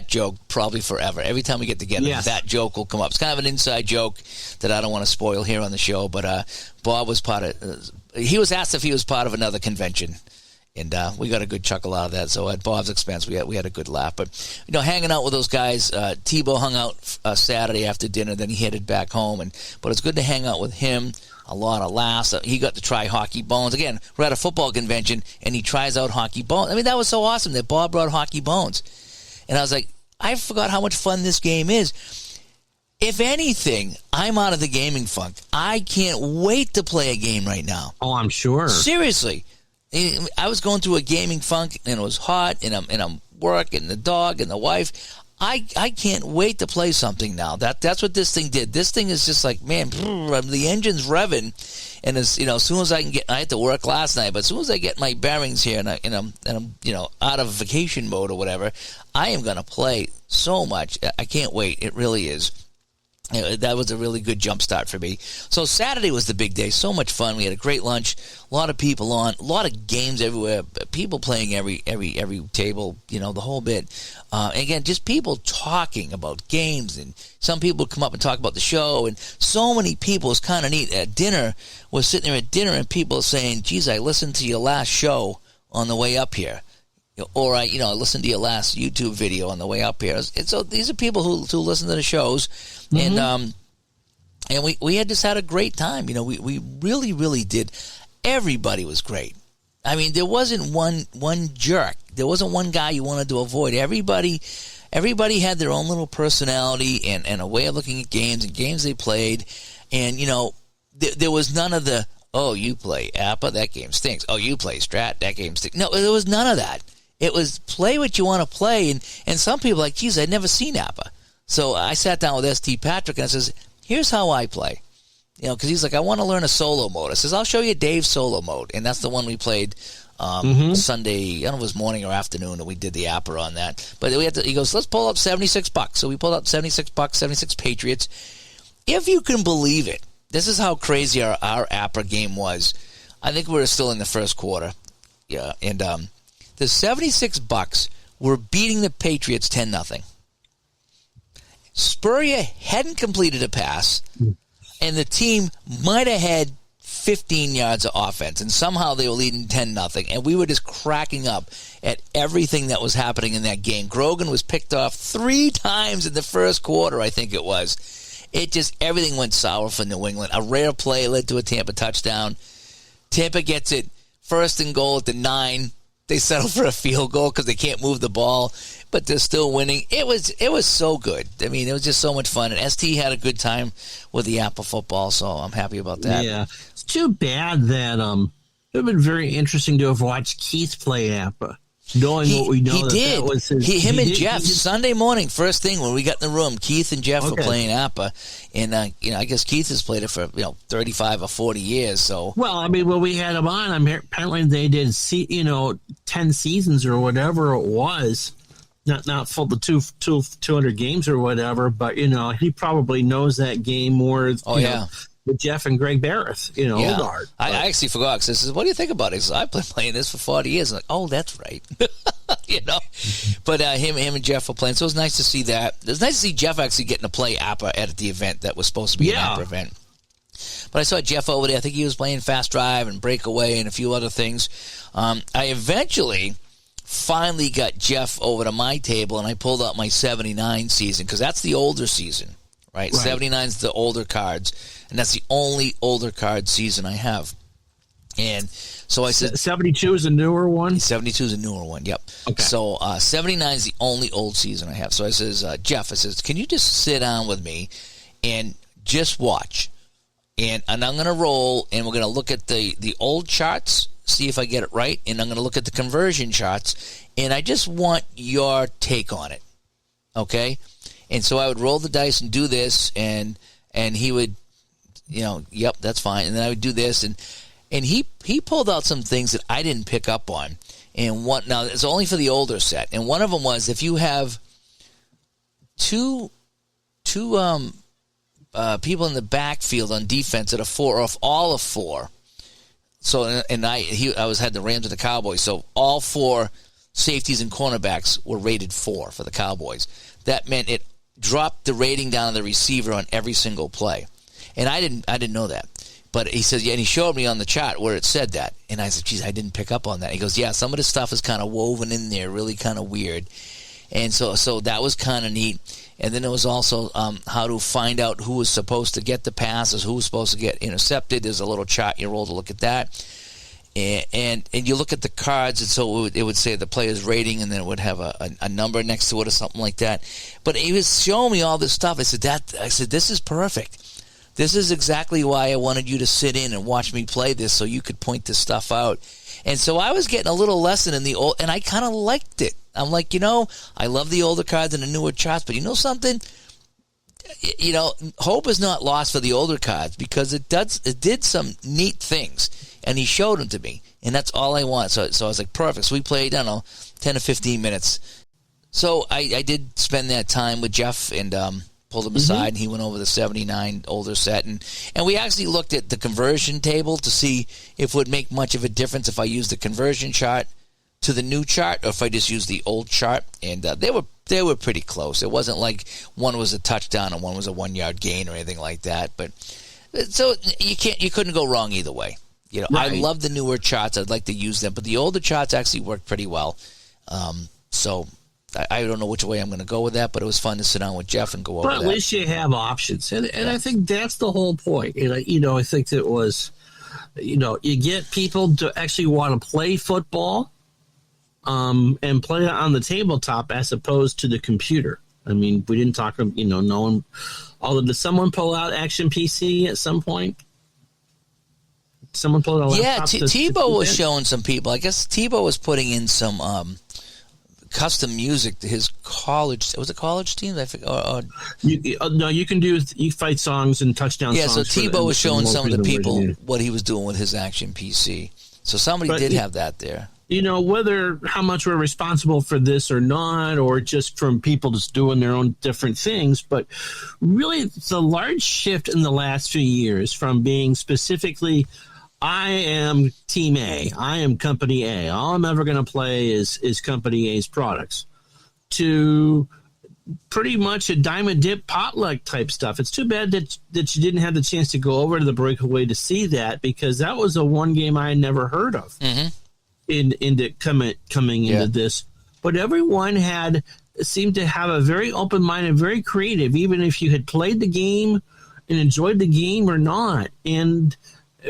joke probably forever. Every time we get together, yes, that joke will come up. It's kind of an inside joke that I don't want to spoil here on the show, but Bob was part of he was asked if he was part of another convention, and we got a good chuckle out of that. So at Bob's expense, we had a good laugh. But, hanging out with those guys, Tebow hung out Saturday after dinner, then he headed back home. But it's good to hang out with him. A lot of laughs. He got to try Hockey Bones. Again, we're at a football convention, and he tries out Hockey Bones. I mean, that was so awesome that Bob brought Hockey Bones. And I was like, I forgot how much fun this game is. If anything, I'm out of the gaming funk. I can't wait to play a game right now. Oh, I'm sure. Seriously. I was going through a gaming funk, and it was hot, and I'm working, the dog and the wife. I can't wait to play something now. That's what this thing did. This thing is just like, man, the engine's revving, and as soon as I can get, I had to work last night, but as soon as I get my bearings here and I'm out of vacation mode or whatever, I am gonna play so much. I can't wait. It really is. That was a really good jump start for me. So Saturday was the big day. So much fun. We had a great lunch. A lot of people on. A lot of games everywhere. People playing every table. The whole bit. And again, just people talking about games, and some people come up and talk about the show. And so many people. It's kind of neat. At dinner, we're sitting there at dinner, and people are saying, "Geez, I listened to your last show on the way up here." Or I listened to your last YouTube video on the way up here. And so these are people who listen to the shows, mm-hmm. and we had just had a great time. We really, really did. Everybody was great. I mean, there wasn't one jerk. There wasn't one guy you wanted to avoid. Everybody had their own little personality and a way of looking at games and games they played. And there was none of the, oh, you play APBA, that game stinks. Oh, you play Strat, that game stinks. No, there was none of that. It was play what you want to play, and some people are like, geez, I'd never seen APBA. So I sat down with St. Patrick, and I says, here's how I play. Because he's like, I want to learn a solo mode. I says, I'll show you Dave's solo mode, and that's the one we played Sunday, I don't know if it was morning or afternoon, and we did the APBA on that. But he goes, let's pull up $76. So we pulled up $76, 76 Patriots. If you can believe it, this is how crazy our APBA game was. I think we were still in the first quarter. Yeah, and the $76 were beating the Patriots 10-0. Spurrier hadn't completed a pass, and the team might have had 15 yards of offense, and somehow they were leading 10-0, and we were just cracking up at everything that was happening in that game. Grogan was picked off 3 times in the first quarter, I think it was. Everything went sour for New England. A rare play led to a Tampa touchdown. Tampa gets it first and goal at the 9. They settle for a field goal because they can't move the ball, but they're still winning. It was so good. I mean, it was just so much fun. And ST had a good time with the APBA football, so I'm happy about that. Yeah, it's too bad that it would have been very interesting to have watched Keith play APBA. Knowing what we know, that was his, Jeff, Sunday morning, first thing when we got in the room, Keith and Jeff were playing APBA, and I guess Keith has played it for 35 or 40 years. So when we had him on, apparently they did 10 seasons or whatever it was, not full to 200 games or whatever, but he probably knows that game more. With Jeff and Greg Barrett, Old I actually forgot because I says, "What do you think about it?" He says, "I've been playing this for 40 years." I'm like, "Oh, that's right," But him and Jeff were playing, so it was nice to see that. It was nice to see Jeff actually getting to play APBA at the event that was supposed to be an APBA event. But I saw Jeff over there. I think he was playing Fast Drive and Breakaway and a few other things. I eventually finally got Jeff over to my table, and I pulled out my '79 season because that's the older season. right? 79 is the older cards, and that's the only older card season I have. And so I said 72 is a newer one. 72 is a newer one. Yep. Okay. So 79 is the only old season I have. So I says, Jeff, I says, can you just sit down with me and just watch? And I'm going to roll, and we're going to look at the old charts, see if I get it right, and I'm going to look at the conversion charts, and I just want your take on it. Okay? And so I would roll the dice and do this, and he would, yep, that's fine. And then I would do this, and he pulled out some things that I didn't pick up on. And now it's only for the older set. And one of them was if you have two people in the backfield on defense that are 4 off all of 4. So I had the Rams and the Cowboys. So all 4 safeties and cornerbacks were rated 4 for the Cowboys. That meant it dropped the rating down on the receiver on every single play. And I didn't know that. But he says, yeah, and he showed me on the chart where it said that. And I said, geez, I didn't pick up on that. He goes, yeah, some of the stuff is kind of woven in there, really kind of weird. And so that was kind of neat. And then there was also how to find out who was supposed to get the passes, who was supposed to get intercepted. There's a little chart you roll to look at that. And you look at the cards, and so it would say the player's rating, and then it would have a number next to it or something like that. But he was showing me all this stuff. I said, this is perfect. This is exactly why I wanted you to sit in and watch me play this so you could point this stuff out. And so I was getting a little lesson in the old, and I kind of liked it. I'm like, I love the older cards and the newer charts, but you know something? Hope is not lost for the older cards because it did some neat things, and he showed them to me, and that's all I want. So I was like, perfect. So we played, 10 to 15 minutes. So I did spend that time with Jeff and pulled him aside, and he went over the 79 older set. And we actually looked at the conversion table to see if it would make much of a difference if I used the conversion chart to the new chart or if I just used the old chart. And they were pretty close. It wasn't like one was a touchdown and one was a 1-yard gain or anything like that. But so you couldn't go wrong either way. Right. I love the newer charts. I'd like to use them, but the older charts actually work pretty well. So I don't know which way I'm going to go with that, but it was fun to sit down with Jeff and go over that. But at least you have options, and I think that's the whole point. I think it was, you get people to actually want to play football, and play it on the tabletop as opposed to the computer. I mean, we didn't talk, no one. Although, did someone pull out Action PC at some point? Someone pulled out a laptop. Yeah, Tebow was showing some people. I guess Tebow was putting in some custom music to his college. Was it college team? I think. No, you can do fight songs and touchdown songs. Yeah, so Tebow was showing some of the people what he was doing with his Action PC. So somebody did have that there. Whether how much we're responsible for this or not, or just from people just doing their own different things, but really it's a large shift in the last few years from being specifically, I am Team A, I am Company A, all I'm ever going to play is Company A's products, to pretty much a diamond dip potluck type stuff. It's too bad that you didn't have the chance to go over to the breakaway to see that, because that was a one game I had never heard of. Mm-hmm. Coming into this, but everyone seemed to have a very open mind and very creative, even if you had played the game and enjoyed the game or not. And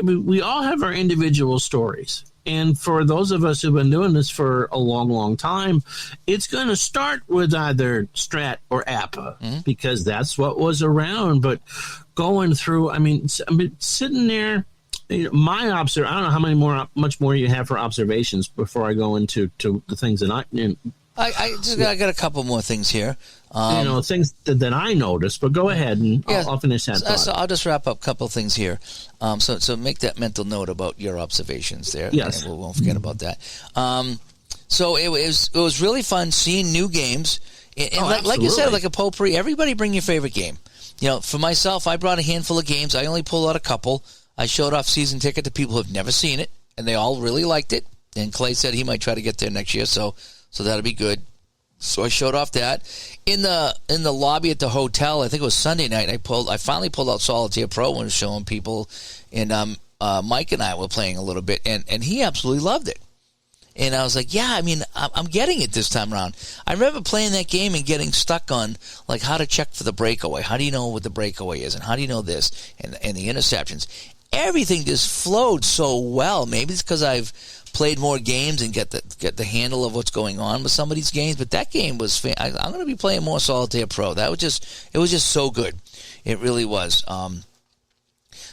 we all have our individual stories. And for those of us who've been doing this for a long, long time, it's going to start with either Strat or APBA, because that's what was around. But going through, I mean sitting there. I don't know much more you have for observations before I go into the things that I got a couple more things here. Things that I noticed, but go ahead and I'll finish that thought. So I'll just wrap up a couple of things here. So make that mental note about your observations there. Yes. We won't forget about that. So it was really fun seeing new games. And like you said, like a potpourri, everybody bring your favorite game. For myself, I brought a handful of games. I only pulled out a couple. I showed off season ticket to people who have never seen it, and they all really liked it. And Clay said he might try to get there next year, so that'll be good. So I showed off that. In the lobby at the hotel, I think it was Sunday night, I finally pulled out Solitaire Pro and was showing people, and Mike and I were playing a little bit, and he absolutely loved it. And I was like, yeah, I mean, I'm getting it this time around. I remember playing that game and getting stuck on, like, how to check for the breakaway. How do you know what the breakaway is? And how do you know this? And the interceptions. Everything just flowed so well. Maybe it's because I've played more games and get the handle of what's going on with some of these games. But that game was I'm going to be playing more Solitaire Pro. It was just so good. It really was.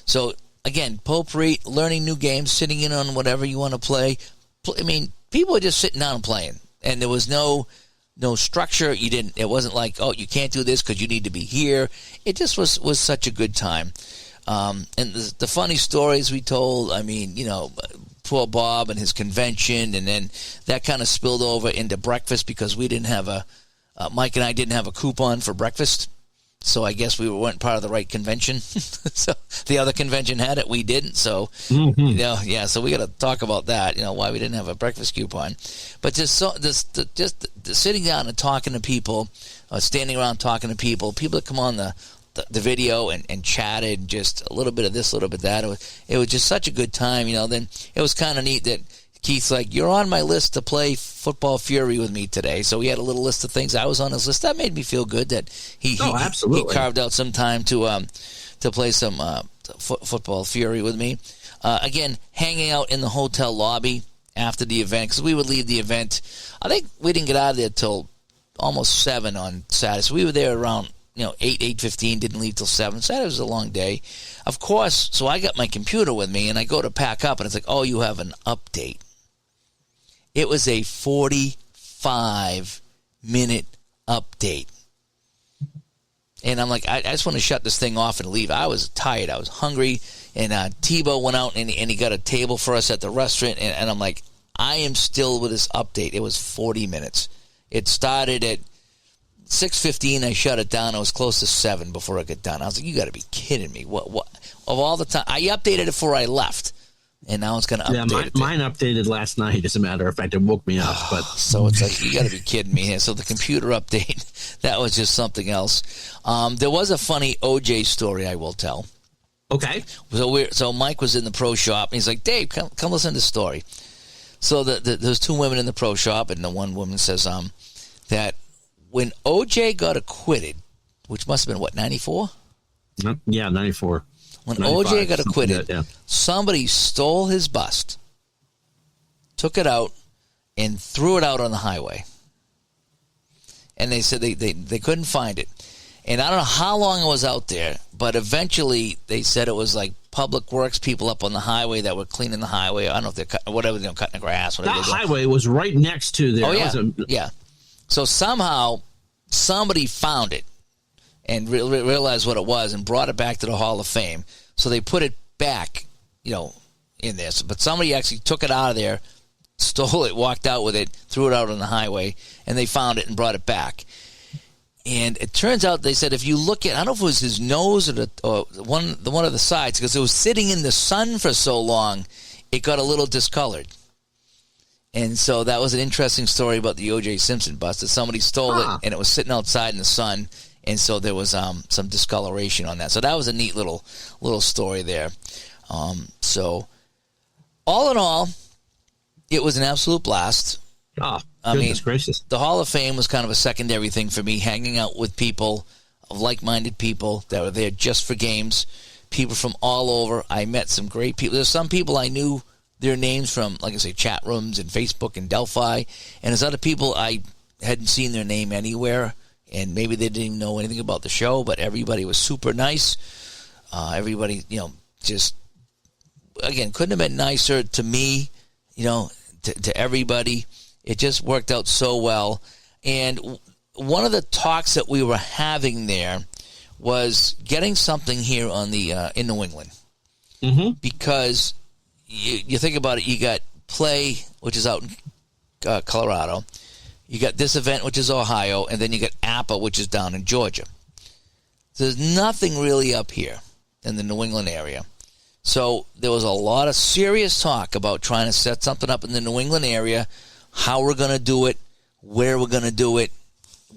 So, again, potpourri, learning new games, sitting in on whatever you want to play. I mean, people were just sitting down and playing, and there was no structure. It wasn't like, oh, you can't do this because you need to be here. It just was such a good time. And the funny stories we told, I mean, poor Bob and his convention, and then that kind of spilled over into breakfast because we didn't have Mike and I didn't have a coupon for breakfast. So I guess we weren't part of the right convention. So the other convention had it, we didn't. So so we got to talk about that. Why we didn't have a breakfast coupon. But just sitting down and talking to people, standing around talking to people that come on the video and chatted, just a little bit of this, a little bit of that. It was just such a good time. Then it was kind of neat that Keith's like, you're on my list to play Football Fury with me today. So he had a little list of things. I was on his list. That made me feel good that he carved out some time to play some Football Fury with me. Again, hanging out in the hotel lobby after the event, because we would leave the event. I think we didn't get out of there till almost 7 on Saturday. So we were there around 8:15, didn't leave till 7. Saturday was a long day. Of course, so I got my computer with me, and I go to pack up, and it's like, oh, you have an update. It was a 45-minute update. And I'm like, I just want to shut this thing off and leave. I was tired. I was hungry. And Tebow went out, and he got a table for us at the restaurant. And I'm like, I am still with this update. It was 40 minutes. It started at 6:15. I shut it down. I was close to 7 before I got done. I was like, you got to be kidding me. What? Of all the time, I updated it before I left. And now it's going to update it. Mine updated last night, as a matter of fact. It woke me up. But so it's like, you got to be kidding me. So the computer update, that was just something else. There was a funny OJ story I will tell. Okay. So Mike was in the pro shop, and he's like, Dave, come listen to the story. So there's 2 women in the pro shop, and the one woman says that when OJ got acquitted, which must have been, 94? Yeah, 94. When OJ got acquitted, somebody stole his bust, took it out, and threw it out on the highway. And they said they couldn't find it. And I don't know how long it was out there, but eventually they said it was like public works people up on the highway that were cleaning the highway. I don't know if they're cutting the grass. That highway was right next to there. Oh, yeah. Yeah. So somehow somebody found it and realized what it was and brought it back to the Hall of Fame. So they put it back, in there. But somebody actually took it out of there, stole it, walked out with it, threw it out on the highway, and they found it and brought it back. And it turns out, they said, if you look at, I don't know if it was his nose or one of the sides, because it was sitting in the sun for so long, it got a little discolored. And so that was an interesting story about the O.J. Simpson bust, that somebody stole it, and it was sitting outside in the sun, and so there was some discoloration on that. So that was a neat little story there. So all in all, it was an absolute blast. Goodness gracious. The Hall of Fame was kind of a secondary thing for me, hanging out with people, of like-minded people that were there just for games, people from all over. I met some great people. There's some people I knew their names from, like I say, chat rooms and Facebook and Delphi, and there's other people I hadn't seen their name anywhere, and maybe they didn't even know anything about the show, but everybody was super nice. Everybody, just, again, couldn't have been nicer to me, to everybody. It just worked out so well. And one of the talks that we were having there was getting something here on the in New England. Mm-hmm. Because you think about it, you got Play, which is out in Colorado. You got this event, which is Ohio, and then you got APBA, which is down in Georgia. So there's nothing really up here in the New England area. So there was a lot of serious talk about trying to set something up in the New England area, how we're going to do it, where we're going to do it,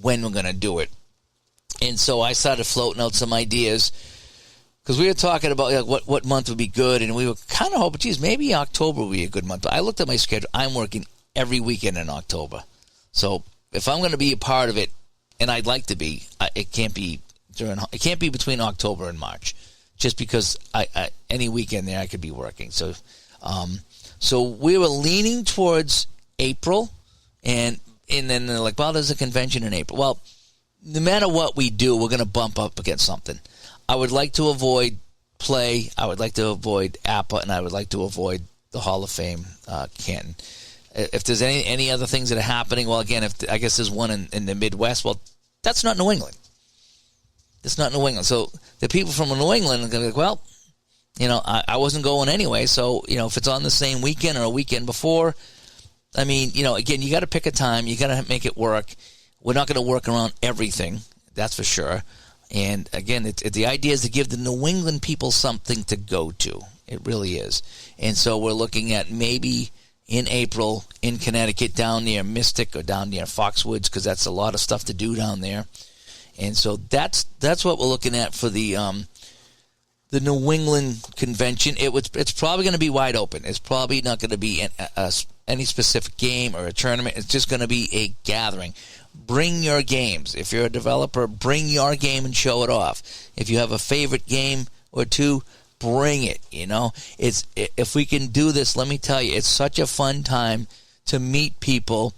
when we're going to do it. And so I started floating out some ideas, because we were talking about what month would be good, and we were kind of hoping, geez, maybe October would be a good month. But I looked at my schedule. I'm working every weekend in October. So if I'm going to be a part of it, and I'd like to be, it can't be between October and March, just because any weekend there I could be working. So, so we were leaning towards April, and then they're like, well, there's a convention in April. Well, no matter what we do, we're going to bump up against something. I would like to avoid Play. I would like to avoid APBA, and I would like to avoid the Hall of Fame, Canton. If there's any other things that are happening, well, again, I guess there's one in the Midwest. Well, that's not New England. It's not New England. So the people from New England are going to be like, well, I wasn't going anyway. So, if it's on the same weekend or a weekend before, I mean, again, you got to pick a time. You got to make it work. We're not going to work around everything. That's for sure. And again, the idea is to give the New England people something to go to. It really is. And so we're looking at maybe in April in Connecticut, down near Mystic or down near Foxwoods, because that's a lot of stuff to do down there. And so that's what we're looking at for the New England convention. It's probably going to be wide open. It's probably not going to be any specific game or a tournament. It's just going to be a gathering. Bring your games. If you're a developer, bring your game and show it off. If you have a favorite game or two, bring it. If we can do this, let me tell you, it's such a fun time to meet people,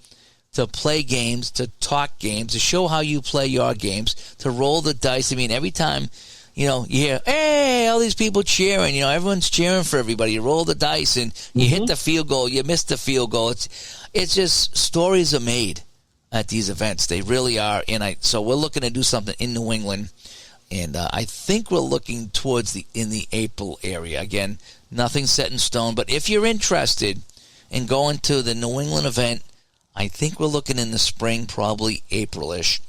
to play games, to talk games, to show how you play your games, to roll the dice. I mean, every time, you hear, hey, all these people cheering, everyone's cheering for everybody. You roll the dice and you hit the field goal, you miss the field goal. It's just stories are made at these events. They really are. And so we're looking to do something in New England. And I think we're looking towards in the April area. Again, nothing set in stone. But if you're interested in going to the New England event, I think we're looking in the spring, probably April-ish.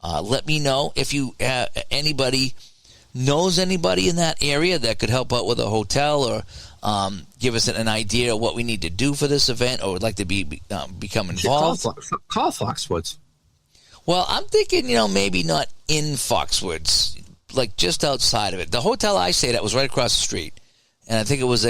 Let me know if you anybody knows anybody in that area that could help out with a hotel, or give us an idea of what we need to do for this event, or would like to become involved. Call Foxwoods. Well, I'm thinking, maybe not in Foxwoods, like just outside of it. The hotel I stayed at was right across the street, and I think it was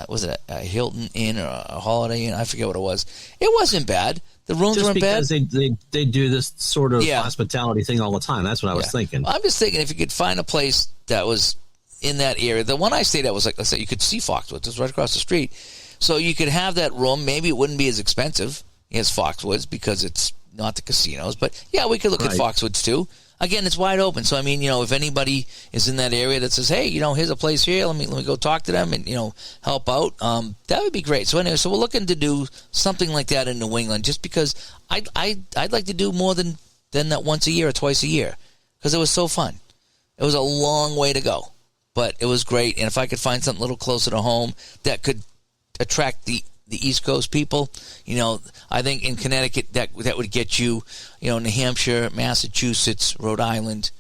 was it a Hilton Inn or a Holiday Inn? I forget what it was. It wasn't bad. The rooms weren't bad. Just because they do this sort of hospitality thing all the time. That's what I was thinking. Well, I'm just thinking if you could find a place that was in that area. The one I stayed at was, like I said, you could see Foxwoods. It was right across the street. So you could have that room. Maybe it wouldn't be as expensive as Foxwoods because it's not the casinos. But, yeah, we could look at Foxwoods too. Again, it's wide open. So, I mean, if anybody is in that area that says, hey, here's a place here, let me go talk to them and, help out, that would be great. So, anyway, we're looking to do something like that in New England just because I'd like to do more than that once a year or twice a year because it was so fun. It was a long way to go, but it was great. And if I could find something a little closer to home that could attract the East Coast people, I think in Connecticut that would get you, New Hampshire, Massachusetts, Rhode Island,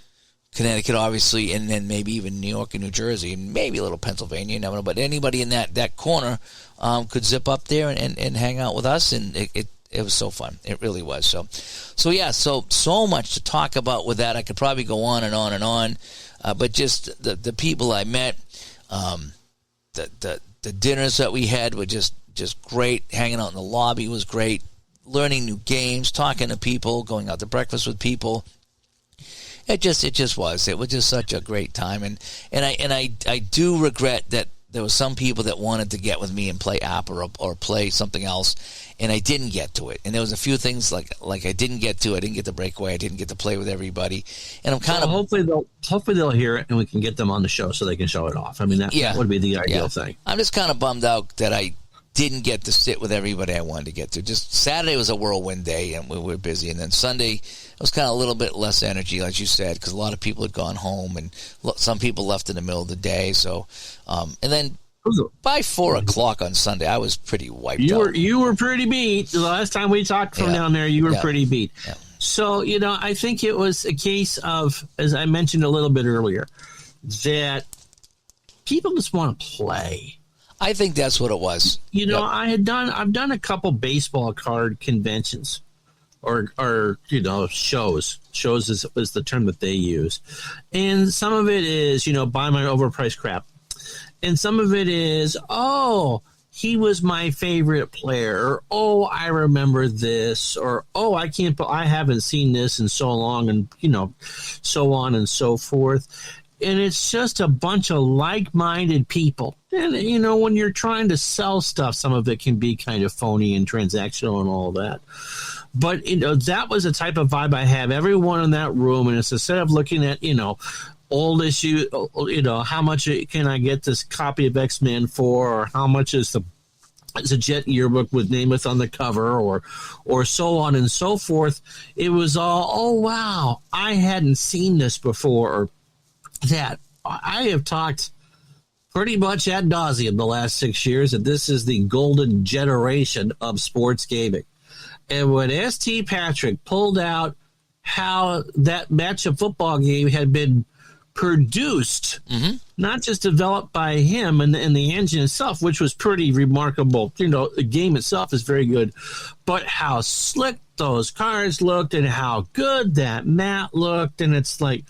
Connecticut, obviously, and then maybe even New York and New Jersey, and maybe a little Pennsylvania. You never know, but anybody in that corner could zip up there and hang out with us, and it was so fun. It really was. So yeah, so much to talk about with that. I could probably go on and on and on, but just the people I met, the dinners that we had were just great. Hanging out in the lobby was great. Learning new games, talking to people, going out to breakfast with people. It just was. It was just such a great time. And I do regret that there were some people that wanted to get with me and play APBA or play something else, and I didn't get to it. And there was a few things like I didn't get to. I didn't get to breakaway. I didn't get to play with everybody. And I'm kind of hopefully they'll hear it and we can get them on the show so they can show it off. I mean that would be the ideal thing. I'm just kind of bummed out that I didn't get to sit with everybody I wanted to get to. Just Saturday was a whirlwind day, and we were busy. And then Sunday, it was kind of a little bit less energy, like you said, because a lot of people had gone home, and some people left in the middle of the day. So, and then by 4 o'clock on Sunday, I was pretty wiped out. You were pretty beat. The last time we talked from down there, you were pretty beat. Yeah. So, I think it was a case of, as I mentioned a little bit earlier, that people just want to play. I think that's what it was. I've done a couple baseball card conventions or shows. Shows is the term that they use. And some of it is, buy my overpriced crap. And some of it is, he was my favorite player, or, oh, I remember this, or, oh, I haven't seen this in so long, and, so on and so forth. And it's just a bunch of like-minded people. And, when you're trying to sell stuff, some of it can be kind of phony and transactional and all that. But, that was the type of vibe I have. Everyone in that room, and it's instead of looking at, old issue, how much can I get this copy of X-Men for, or how much is a Jet yearbook with Namath on the cover, or so on and so forth. It was all, oh, wow, I hadn't seen this before, or that. I have talked pretty much ad nauseum the last 6 years that this is the golden generation of sports gaming. And when S.T. Patrick pulled out how that matchup football game had been produced, not just developed by him and the engine itself, which was pretty remarkable. The game itself is very good, but how slick those cars looked and how good that mat looked. And it's like,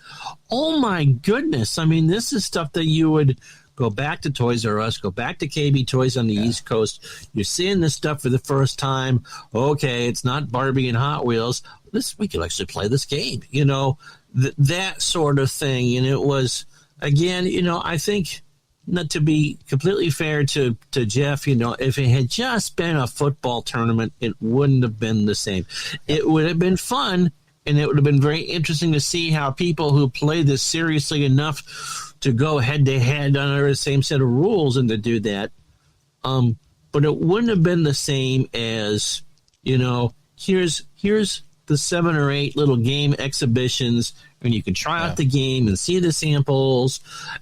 oh my goodness. I mean, this is stuff that you would go back to Toys R Us, go back to KB Toys on the East Coast. You're seeing this stuff for the first time. Okay, it's not Barbie and Hot Wheels. We could actually play this game, that sort of thing. And it was, again, I think, not to be completely fair to Jeff, if it had just been a football tournament, it wouldn't have been the same. It would have been fun, and it would have been very interesting to see how people who play this seriously enough to go head-to-head under the same set of rules and to do that. But it wouldn't have been the same as, here's the 7 or 8 little game exhibitions, and you can try out the game and see the samples.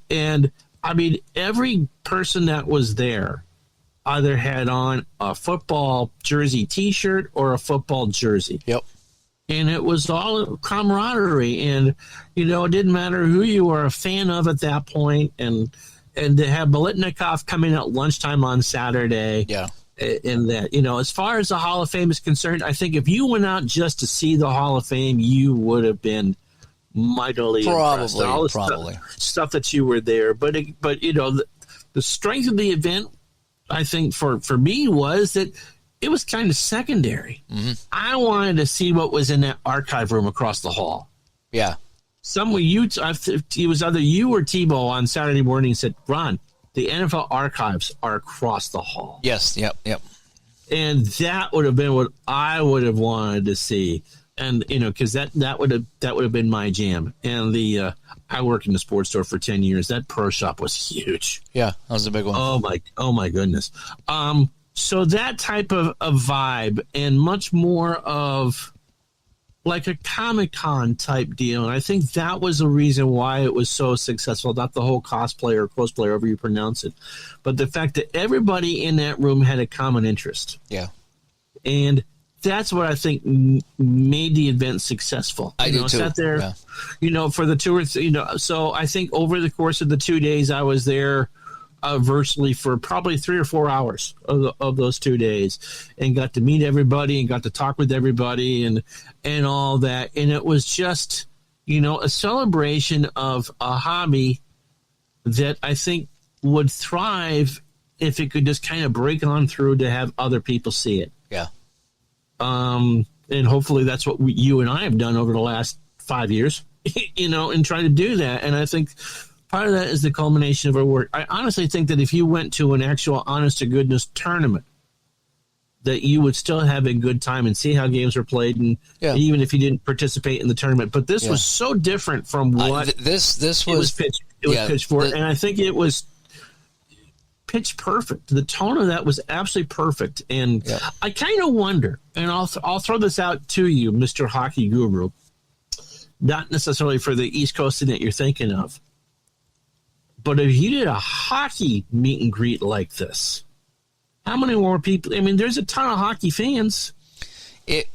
And, I mean, every person that was there either had on a football jersey T-shirt or a football jersey. Yep. And it was all camaraderie. And, it didn't matter who you were a fan of at that point. And to have Biletnikoff coming at lunchtime on Saturday. Yeah. In that, as far as the Hall of Fame is concerned, I think if you went out just to see the Hall of Fame, you would have been mightily impressed. All the stuff that you were there. But the strength of the event, I think for me, was that it was kind of secondary. I wanted to see what was in that archive room across the hall. Yeah. It was either you or Tebow on Saturday morning said, Ron, the NFL archives are across the hall. Yes, yep. And that would have been what I would have wanted to see. And, because that would have been my jam. And I worked in the sports store for 10 years. That pro shop was huge. Yeah, that was a big one. Oh my goodness. So that type of vibe, and much more of like a Comic-Con type deal. And I think that was the reason why it was so successful. Not the whole cosplay or cosplay, however you pronounce it, but the fact that everybody in that room had a common interest. Yeah. And that's what I think made the event successful. I do too. Sat there, for the 2 or 3, so I think over the course of the 2 days I was there virtually for probably 3 or 4 hours of those 2 days, and got to meet everybody and got to talk with everybody and all that. And it was just, a celebration of a hobby that I think would thrive if it could just kind of break on through to have other people see it. Yeah. And hopefully that's what you and I have done over the last 5 years, and try to do that. And I think part of that is the culmination of our work. I honestly think that if you went to an actual honest-to-goodness tournament, that you would still have a good time and see how games were played, and even if you didn't participate in the tournament. But this was so different from what this was pitched. It was pitched for, and I think it was pitch perfect. The tone of that was absolutely perfect. And I kind of wonder, and I'll throw this out to you, Mr. Hockey Guru, not necessarily for the East Coast that you're thinking of, but if you did a hockey meet and greet like this, how many more people? I mean, there's a ton of hockey fans.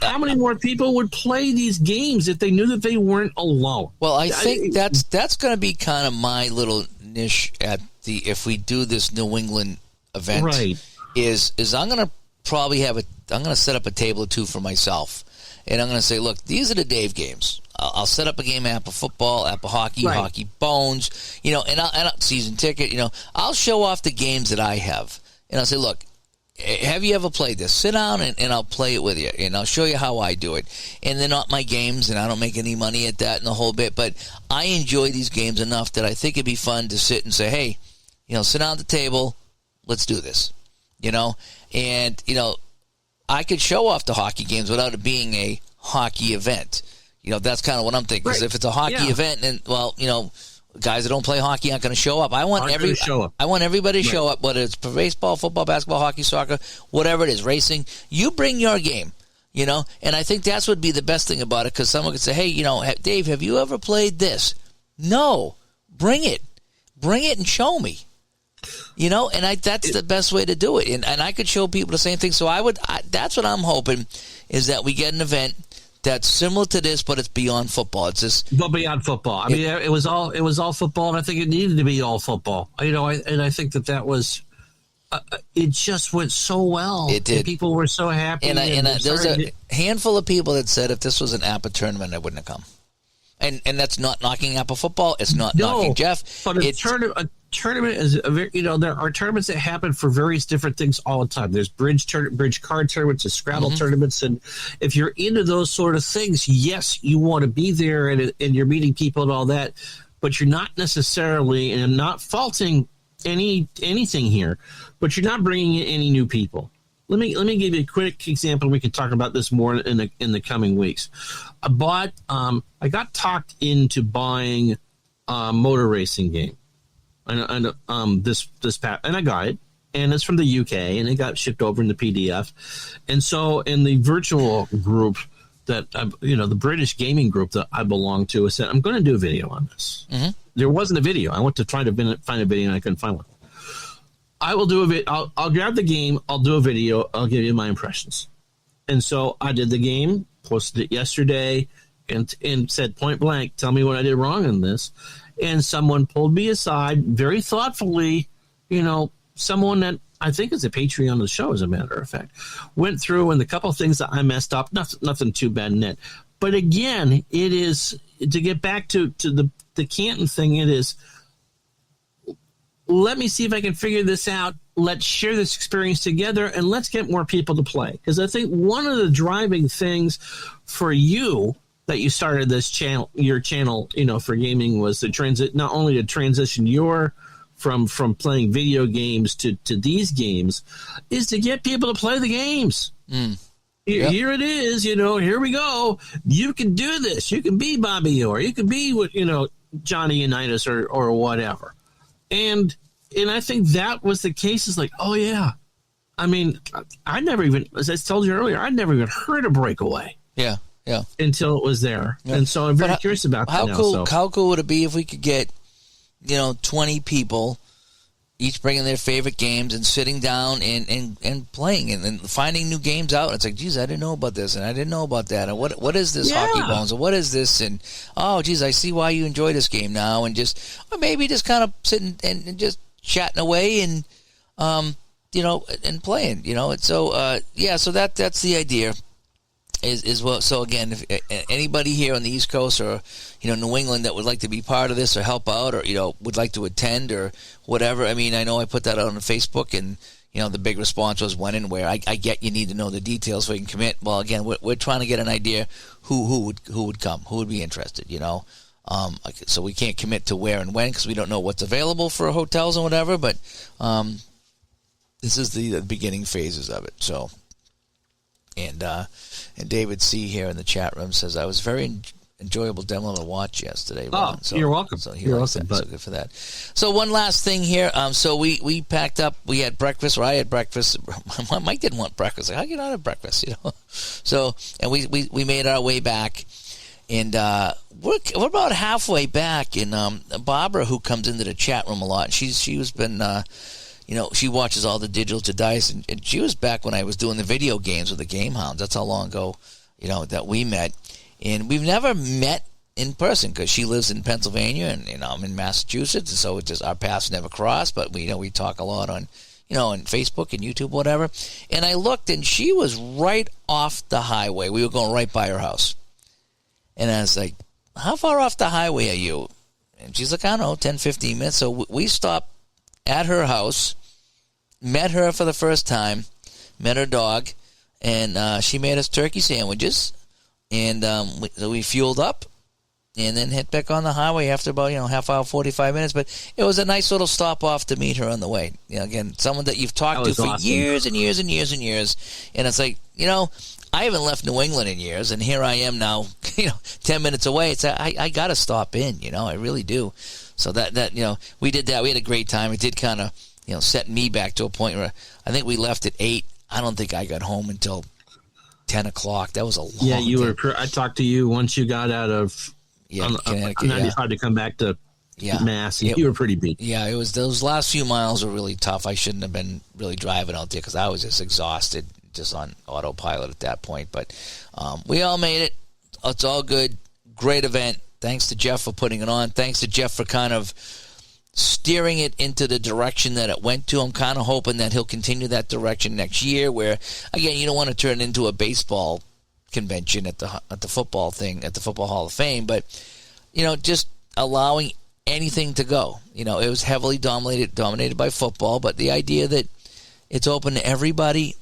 How many more people would play these games if they knew that they weren't alone? Well, I think that's going to be kind of my little niche at if we do this New England event. Right. Is I'm going to probably I'm going to set up a table or two for myself, and I'm going to say, look, these are the Dave games. I'll set up a game, APBA Football, APBA Hockey, Hockey Bones, and I'll season ticket. I'll show off the games that I have, and I'll say, look, have you ever played this? Sit down and I'll play it with you, and I'll show you how I do it. And they're not my games, and I don't make any money at that and the whole bit, but I enjoy these games enough that I think it'd be fun to sit and say, hey, sit down at the table, let's do this, And, I could show off the hockey games without it being a hockey event. That's kind of what I'm thinking. Because if it's a hockey event, then, guys that don't play hockey aren't going to show up. I want everybody to show up, whether it's baseball, football, basketball, hockey, soccer, whatever it is, racing. You bring your game, and I think that's would be the best thing about it, because someone could say, hey, Dave, have you ever played this? No, bring it and show me. And that's the best way to do it. And I could show people the same thing. So that's what I'm hoping, is that we get an event that's similar to this, but it's beyond football. It's just beyond football. I mean, it was all football, and I think it needed to be all football. I think that was it just went so well. It did. And people were so happy. And there's a handful of people that said if this was an APBA tournament, I wouldn't have come. And that's not knocking APBA football. It's not knocking Jeff. But a tournament is there are tournaments that happen for various different things all the time. There's bridge card tournaments, there's Scrabble tournaments, and if you're into those sort of things, yes, you want to be there and you're meeting people and all that, but you're not necessarily, and I'm not faulting anything here, but you're not bringing in any new people. Let me give you a quick example. We can talk about this more in the coming weeks. I got talked into buying a motor racing game. And this past, and I got it, and it's from the UK, and it got shipped over in the PDF. And so in the virtual group that the British gaming group that I belong to, I said, I'm going to do a video on this. Mm-hmm. There wasn't a video. I went to try to find a video, and I couldn't find one. I will do a video. I'll grab the game. I'll do a video. I'll give you my impressions. And so I did the game, posted it yesterday, and said point blank, tell me what I did wrong in this. And someone pulled me aside very thoughtfully, someone that I think is a Patreon of the show, as a matter of fact, went through, and the couple of things that I messed up, nothing too bad in it. But again, it is, to get back to the Canton thing, it is, let me see if I can figure this out. Let's share this experience together, and let's get more people to play. Because I think one of the driving things for you that you started your channel, for gaming, was not only to transition from playing video games to these games, is to get people to play the games. Yep. Here it is, here we go. You can do this. You can be Bobby Orr. You can be Johnny Unitas or whatever. And I think that was the case. Is like, oh yeah. I mean, I never even, as I told you earlier, I'd never even heard of Breakaway. Yeah. Yeah. Until it was there. Yeah. And so I'm very curious about that now. How cool would it be if we could get, 20 people, each bringing their favorite games and sitting down and playing and finding new games out. It's like, geez, I didn't know about this, and I didn't know about that. And what is this hockey bones? And what is this? And, oh, geez, I see why you enjoy this game now. And or maybe just kind of sitting and just chatting away and, and playing, And so, so that's the idea. Is well. So again, if anybody here on the East Coast or New England that would like to be part of this or help out or would like to attend or whatever, I mean, I know I put that out on Facebook, and the big response was when and where. I get you need to know the details so you can commit. Well, again, we're trying to get an idea who would come, who would be interested. So we can't commit to where and when because we don't know what's available for hotels and whatever. But this is the beginning phases of it. So. And David C. here in the chat room says, I was very enjoyable demo to watch yesterday. So you're welcome. So you're welcome. So good for that. So one last thing here. So we packed up. We had breakfast, or I had breakfast. Mike didn't want breakfast. Like, how can you not have breakfast? So, and we made our way back. And we're about halfway back. And Barbara, who comes into the chat room a lot, she's been... she watches all the Digital to Dice, and she was back when I was doing the video games with the Game Hounds. That's how long ago, that we met. And we've never met in person because she lives in Pennsylvania and I'm in Massachusetts, and so it just our paths never crossed. But we talk a lot on on Facebook and YouTube, whatever. And I looked, and she was right off the highway. We were going right by her house, and I was like, "How far off the highway are you?" And she's like, "I don't know, 10, 15 minutes." So we stopped at her house, met her for the first time, met her dog, and she made us turkey sandwiches, and we fueled up, and then hit back on the highway after about half hour, 45 minutes. But it was a nice little stop off to meet her on the way. Again, someone that you've talked to for awesome. years and years and years and years, and it's like I haven't left New England in years, and here I am now, 10 minutes away. It's I got to stop in, I really do. So that we did that. We had a great time. It did kind of set me back to a point where I think we left at 8. I don't think I got home until 10 o'clock. That was a long. Yeah, you were. I talked to you once you got out of. Connecticut. And I decided to come back to Mass, and you were pretty beat. Yeah, it was those last few miles were really tough. I shouldn't have been really driving out there because I was just exhausted, just on autopilot at that point. But we all made it. It's all good. Great event. Thanks to Jeff for putting it on. Thanks to Jeff for kind of steering it into the direction that it went to. I'm kind of hoping that he'll continue that direction next year, where, again, you don't want to turn it into a baseball convention at the football thing, at the Football Hall of Fame, but just allowing anything to go. It was heavily dominated by football, but the idea that it's open to everybody,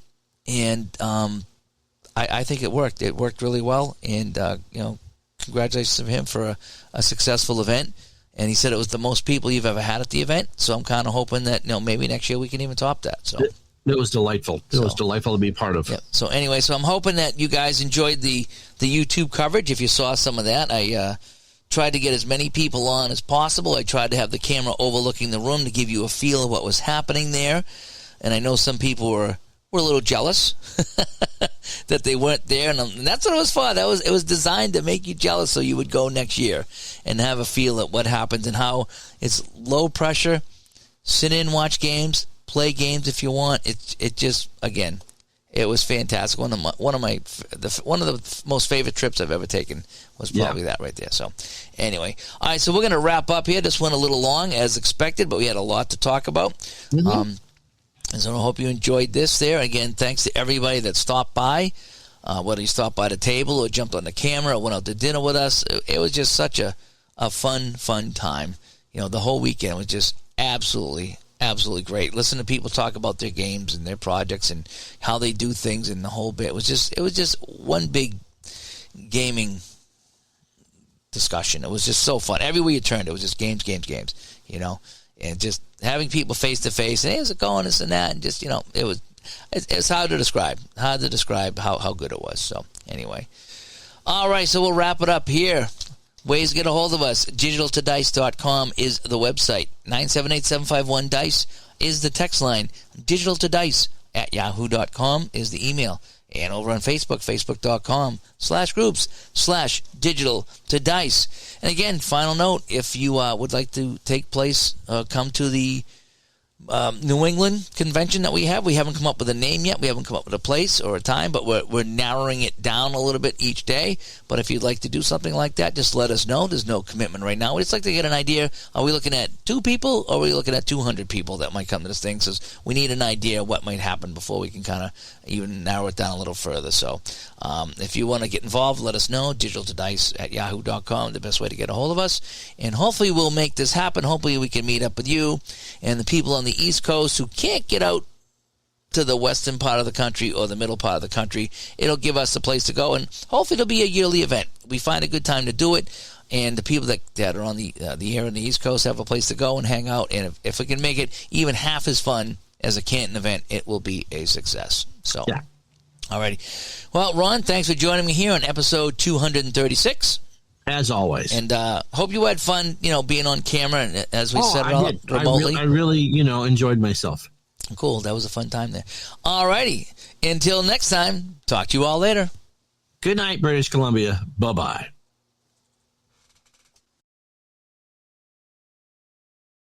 and I think it worked. It worked really well, and congratulations to him for a successful event. And he said it was the most people you've ever had at the event, so I'm kind of hoping that maybe next year we can even top that. So. It was delightful. It was delightful to be part of. Yep. So anyway, I'm hoping that you guys enjoyed the YouTube coverage. If you saw some of that, I tried to get as many people on as possible. I tried to have the camera overlooking the room to give you a feel of what was happening there. And I know some people were a little jealous that they weren't there, and that's what it was for. It was designed to make you jealous so you would go next year and have a feel at what happens and how it's low pressure. Sit in, watch games. Play games if you want. It just, again, it was fantastic. One of the most favorite trips I've ever taken was probably that right there. So anyway, all right. So we're gonna wrap up here. This went a little long as expected, but we had a lot to talk about. Mm-hmm. And so I hope you enjoyed this. There again, thanks to everybody that stopped by. Whether you stopped by the table or jumped on the camera or went out to dinner with us, it was just such a fun time. The whole weekend was just absolutely great. Listen to people talk about their games and their projects and how they do things, and the whole bit. It was just one big gaming discussion. It was just so fun. Everywhere you turned, it was just games, and just having people face to face. Hey, how's it going? This and that, and just it's hard to describe. How good it was. So anyway, all right. So we'll wrap it up here. Ways to get a hold of us. digitaltodice.com is the website. 978-751-DICE is the text line. digitaltodice@yahoo.com is the email. And over on Facebook, facebook.com/groups/digitaltodice. And again, final note, if you would like to come to the New England convention that we haven't come up with a name yet. We haven't come up with a place or a time, but we're narrowing it down a little bit each day. But if you'd like to do something like that, just let us know. There's no commitment right now. We'd just like to get an idea. Are we looking at 2 people, or are we looking at 200 people that might come to this thing? So we need an idea of what might happen before we can kind of even narrow it down a little further. So if you want to get involved, let us know. digitaltodice@yahoo.com, the best way to get a hold of us. And hopefully we'll make this happen. Hopefully we can meet up with you and the people on the East Coast who can't get out to the western part of the country or the middle part of the country. It'll give us a place to go, and hopefully it'll be a yearly event. We find a good time to do it, and the people that are on the air on the East Coast have a place to go and hang out. And if we can make it even half as fun as a Canton event, it will be a success. So, yeah. Alrighty. Well, Ron, thanks for joining me here on episode 236. As always. And hope you had fun, being on camera, and as we set it up remotely. I really, enjoyed myself. Cool. That was a fun time there. All righty. Until next time, talk to you all later. Good night, British Columbia. Bye-bye.